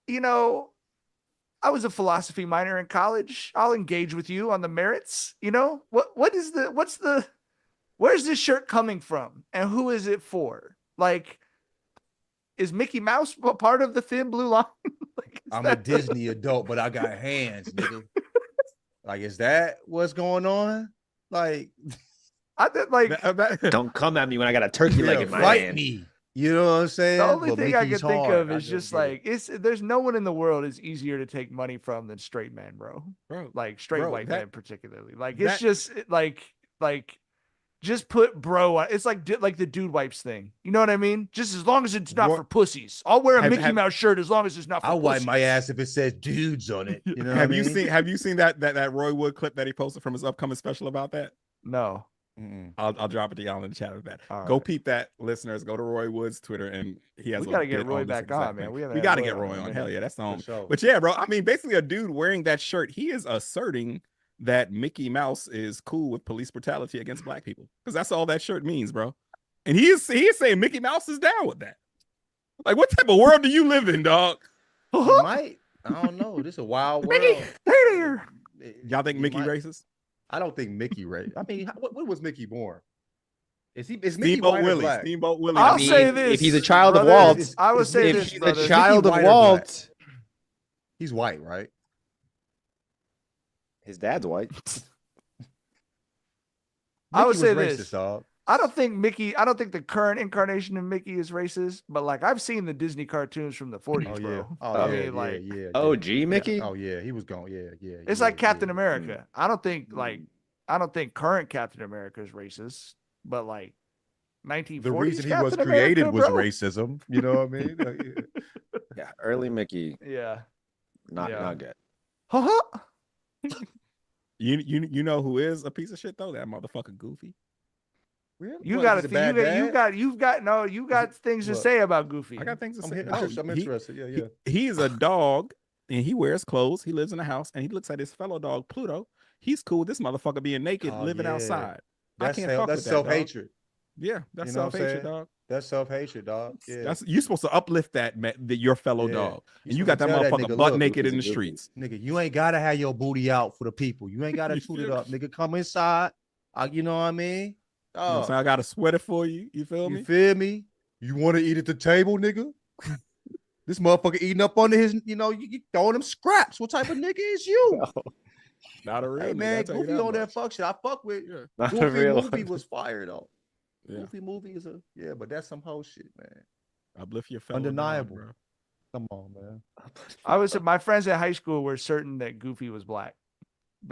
I was a philosophy minor in college. I'll engage with you on the merits. Where's this shirt coming from? And who is it for? Like, is Mickey Mouse a part of the thin blue line? Like, I'm a Disney adult, but I got hands, nigga. Like, is that what's going on? Like, I did like don't come at me when I got a turkey leg in my fight hand. me. You know what I'm saying? The only But thing I Mickey's can think hard. of is just like there's no one in the world is easier to take money from than straight men, bro. Like straight white men particularly. Like it's just like just put bro on. It's like the dude wipes thing. You know what I mean? Just as long as it's not for pussies. I'll wear a Mickey Mouse shirt as long as it's not for I'll pussies. wipe my ass if it says dudes on it. You know have you seen that Roy Wood clip that he posted from his upcoming special about that? No. I'll drop it to y'all in the chat with that. All go right. peep that, listeners. Go to Roy Wood's Twitter, and he has. We gotta get Roy back on, man. We gotta get Roy on. Hell yeah, that's the home. Sure. But yeah, bro. I mean, basically, a dude wearing that shirt, he is asserting that Mickey Mouse is cool with police brutality against black people, because that's all that shirt means, bro. And he is saying Mickey Mouse is down with that. Like, what type of world do you live in, dog? He might. I don't know. This is a wild world. Hey there. Y'all think Mickey racist? I don't think Mickey racist. I mean, when was Mickey born? Is Mickey Steamboat white Willie? or black? Steamboat Willie. I'll say this. If he's a child of brother, Walt, I would say if this. he's Brother. a child of Mickey white or Walt, he's white, right? his dad's white. I would Mickey say was this. racist, dog. I don't think the current incarnation of Mickey is racist, but like I've seen the Disney cartoons from the 40s, bro. Oh, I yeah, mean, like, yeah. OG Mickey? Oh yeah, he was gone. Yeah. it's like Captain America. I don't think current Captain America is racist, but like 1940s. The reason he Captain was America, created was bro. racism. You know what I mean? Like, Yeah, early Mickey, Yeah. not good. Ha. You know who is a piece of shit though? That motherfucker Goofy. really? You What, got he's to a bad dad? you've got things to what? say about Goofy. I got things to I'm, say. hit- No, I'm interested. Yeah. He's a dog and he wears clothes. He lives in a house and he looks at his fellow dog Pluto. He's cool with this motherfucker being naked, Oh, living yeah. outside. That's I can't fuck that's with that, self-hatred. dog. Yeah, that's You know what I'm self-hatred, saying? dog. That's self-hatred, dog. Yeah. That's you're supposed to uplift that your fellow Yeah. dog, You and you got that supposed to tell motherfucker that nigga, butt look, naked in the Goofy's a goofy. streets. nigga, you ain't gotta have your booty out for the people. You ain't gotta shoot it up, nigga. Come inside. You know what I mean? You know what I'm saying? I gotta sweat it for you. You feel You me? feel me? You want to eat at the table, nigga? This motherfucker eating up under his, you throwing him scraps. What type of nigga is you? Not a real Hey nigga, man, I'll tell you Goofy on that much. fuck shit. I fuck with. Yeah. Not a Goofy real movie one. was fire though. Yeah. Goofy movie is but that's some whole shit, man. Uplift your fellow Undeniable. dog, bro. Come on, man. My friends at high school were certain that Goofy was black.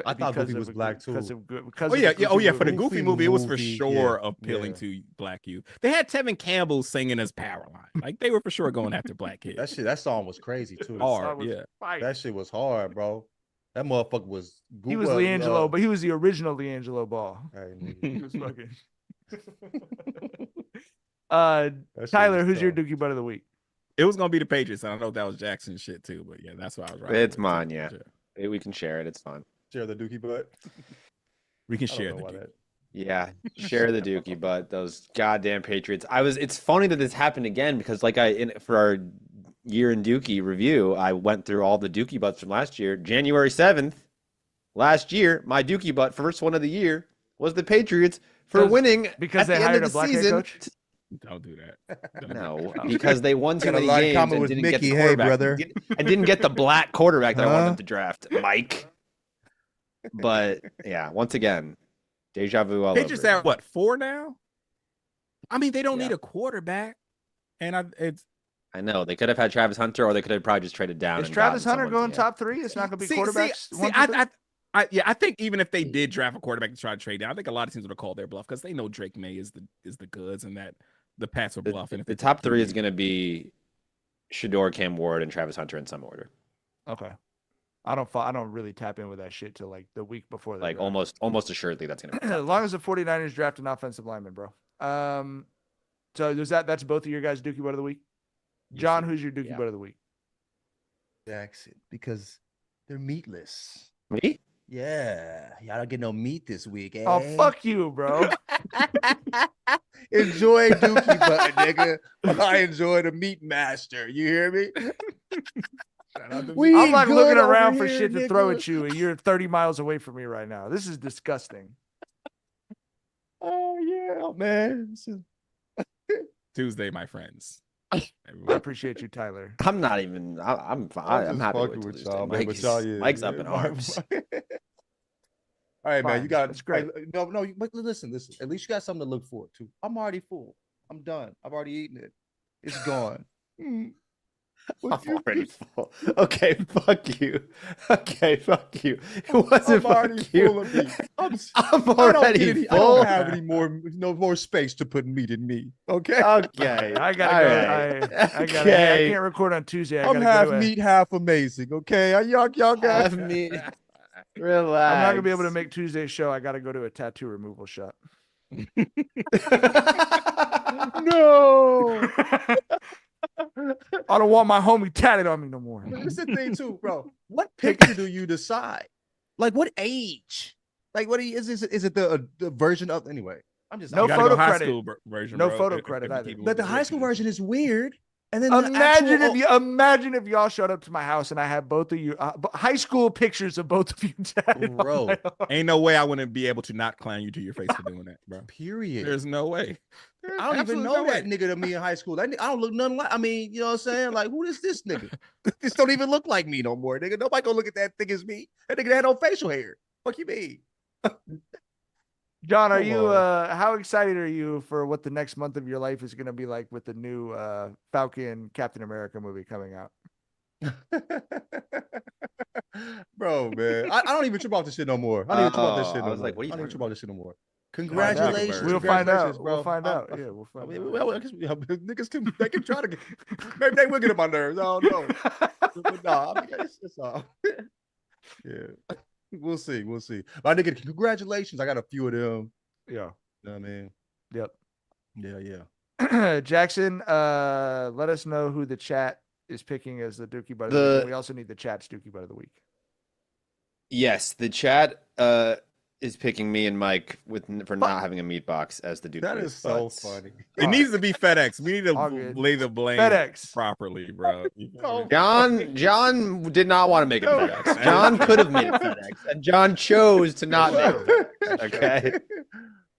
I thought Goofy was black, too. Because Oh of yeah, the For the movie. Goofy movie, it was for movie, sure yeah, appealing yeah. to black youth. They had Tevin Campbell singing as Powerline. Like they were for sure going after black kids. That song was crazy too. Hard, was yeah. fire. That shit was hard, bro. That motherfucker was. He was LiAngelo, but he was the original LiAngelo Ball. Hey, He was fucking. that shit Tyler, was who's your tough. Dookie Butt of the week? It was gonna be the Patriots. And I know that was Jackson shit too, but yeah, that's why I was right. It's mine, yeah. We can share it. It's fun. Share the Dookie butt. We can I don't share know the why Duke. that. Yeah, share the Dookie, but those goddamn Patriots. It's funny that this happened again because for our year in Dookie review, I went through all the Dookie butts from last year. January 7th, last year, my Dookie butt, first one of the year, was the Patriots for winning because at they the end hired of a the black head season. coach? Don't do that. Don't do No, that. because they won too Got a many lot in games common and with didn't get Mickey. the Hey, quarterback. brother. I didn't get the black quarterback that I wanted Huh? them to draft, Mike. But yeah, once again, deja vu all Patriots over. at what 4 now? I mean, they don't Yeah. need a quarterback, and I know they could have had Travis Hunter, or they could have probably just traded down. Is and Travis gotten Hunter someone, going top 3? It's not going to be see, quarterbacks. See, I think even if they did draft a quarterback to try to trade down, I think a lot of teams would have called their bluff because they know Drake May is the goods and that the Pats are bluffing. If The they top took 3 is QB. going to be Shador, Cam Ward, and Travis Hunter in some order. Okay. I don't really tap in with that shit till like the week before the Like draft. almost assuredly that's going to be. As long as the 49ers draft an offensive lineman, bro. So that's both of your guys' Dookie Butt of the week? John, who's your Dookie Butt of the week? Jackson, because they're meatless. Me? Yeah, y'all don't get no meat this week. Eh? Oh, fuck you, bro. Enjoy Dookie butt, nigga. I enjoy the meat master. You hear me? We I'm eat like good looking over around for here, shit to throw nigga. at you, and you're 30 miles away from me right now. This is disgusting. Oh yeah, man. This is- Tuesday, my friends. I Everyone. appreciate you, Tyler. I'm not even. I'm fine. I'm just happy fucking with with Tuesday. y'all, man. But y'all, yeah, Mike's up yeah. in arms. All right, man. Fine. You got That's great. No. But listen. At least you got something to look forward to. I'm already full. I'm done. I've already eaten it. It's gone. I'm already full. Okay, fuck you. Okay, fuck you. It wasn't I'm already fuck you. full of meat. I'm I already don't full. have any more, no more space to put meat in me. Okay. Okay, I gotta all go. right. I Okay. can't record on Tuesday. I I'm gotta half go to meat, half amazing. Okay. Y'all guys. Have me. Relax. I'm not gonna be able to make Tuesday's show. I gotta go to a tattoo removal shop. No. I don't want my homie tatted on me no more. But this is the thing too, bro. What picture do you decide? Like what age? Like what is it the version of anyway? I'm just No You gotta photo go high credit. school version. No bro, photo if credit you either. keep it But the with high school tradition. version is weird. And then the Imagine if y'all showed up to my house and I had both of you high school pictures of both of you tatted on Bro. my arm. Ain't no way I wouldn't be able to not clown you to your face for doing that, bro. period. There's no way. There's I don't even absolutely know no that way. nigga to me in high school. I don't look nothing like. I mean, you know what I'm saying? Like, who is this nigga? This don't even look like me no more, nigga. Nobody gonna look at that thing as me. That nigga had no facial hair. Fuck you mean? John, are Come you on. how excited are you for what the next month of your life is gonna be like with the new Falcon Captain America movie coming out? Bro, man. I don't even trip off this shit no more. I don't even trip off this shit I no was more. like, what are you I don't even talking trip off this shit no more. Congratulations. We'll find out. Bro. We'll find out. Yeah, we'll find out. Well, I guess niggas they can try to get. Maybe they will get on my nerves. I don't know. But nah, I mean, it's all. Yeah, we'll see. But I nigga, congratulations. I got a few of them. Yeah. You know what I mean? Yep. Yeah. Jackson, let us know who the chat is picking as the Dookie Butt of the week. We also need the chat's Dookie Butt of the week. Yes, the chat is picking me and Mike for not having a meat box as the Dookie. That is so funny. It needs to be FedEx. We need to lay the blame FedEx properly, bro. John did not want to make it FedEx. John could have made it FedEx, and John chose to not make it FedEx. Okay.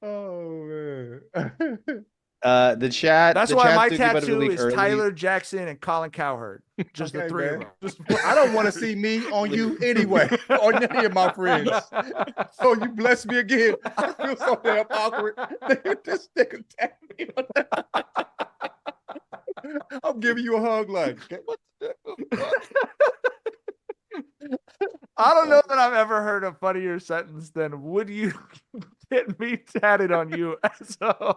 Oh man. The chat. That's the why chat's my Dookie Butt of the tattoo week is early. Tyler Jackson and Colin Cowherd. Just the three man. of them. I don't want to see me on you anyway, or any of my friends. So you bless me again. I feel so damn awkward. This nigga tapped me on that. I'm giving you a hug like, what the I don't know that I've ever heard a funnier sentence than "Would you get me tatted on you?" As a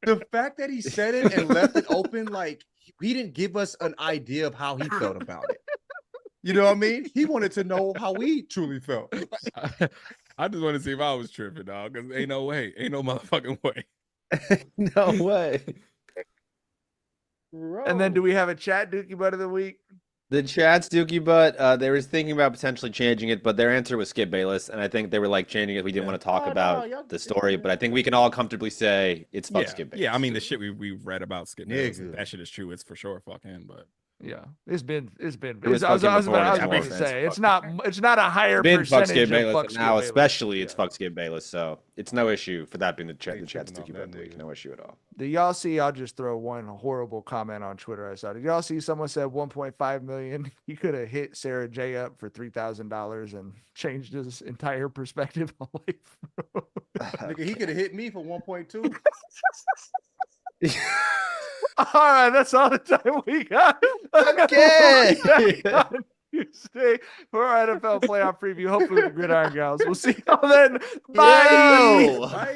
The fact that he said it and left it open, like he didn't give us an idea of how he felt about it. You know what I mean? He wanted to know how we truly felt. I just want to see if I was tripping, dog. Because ain't no way, ain't no motherfucking way. No way. And then, do we have a chat Dookie Butt of the week? The chat's Dookie Butt. They were thinking about potentially changing it, but their answer was Skip Bayless, and I think they were like changing it. We didn't want to talk about the story, but I think we can all comfortably say it's fuck Skip Bayless. Yeah, I mean the shit we read about Skip Bayless, that shit is true. It's for sure fucking, but yeah, it's been. I was going to say it's not a higher percentage fuck Skip Bayless, fuck and now Skip especially Bayless. it's fuck Skip Bayless. So it's no issue for that being the chat's Dookie Butt of the week. No issue at all. Do y'all see? I'll just throw one horrible comment on Twitter I saw. Did y'all see someone said 1.5 million? He could have hit Sarah J up for $3,000 and changed his entire perspective on life. Nigga, he could have hit me for 1.2. All right, that's all the time we got. Okay. Tuesday for our NFL playoff preview. Hopefully, the Gridiron Gals. We'll see y'all then. Bye. Bye.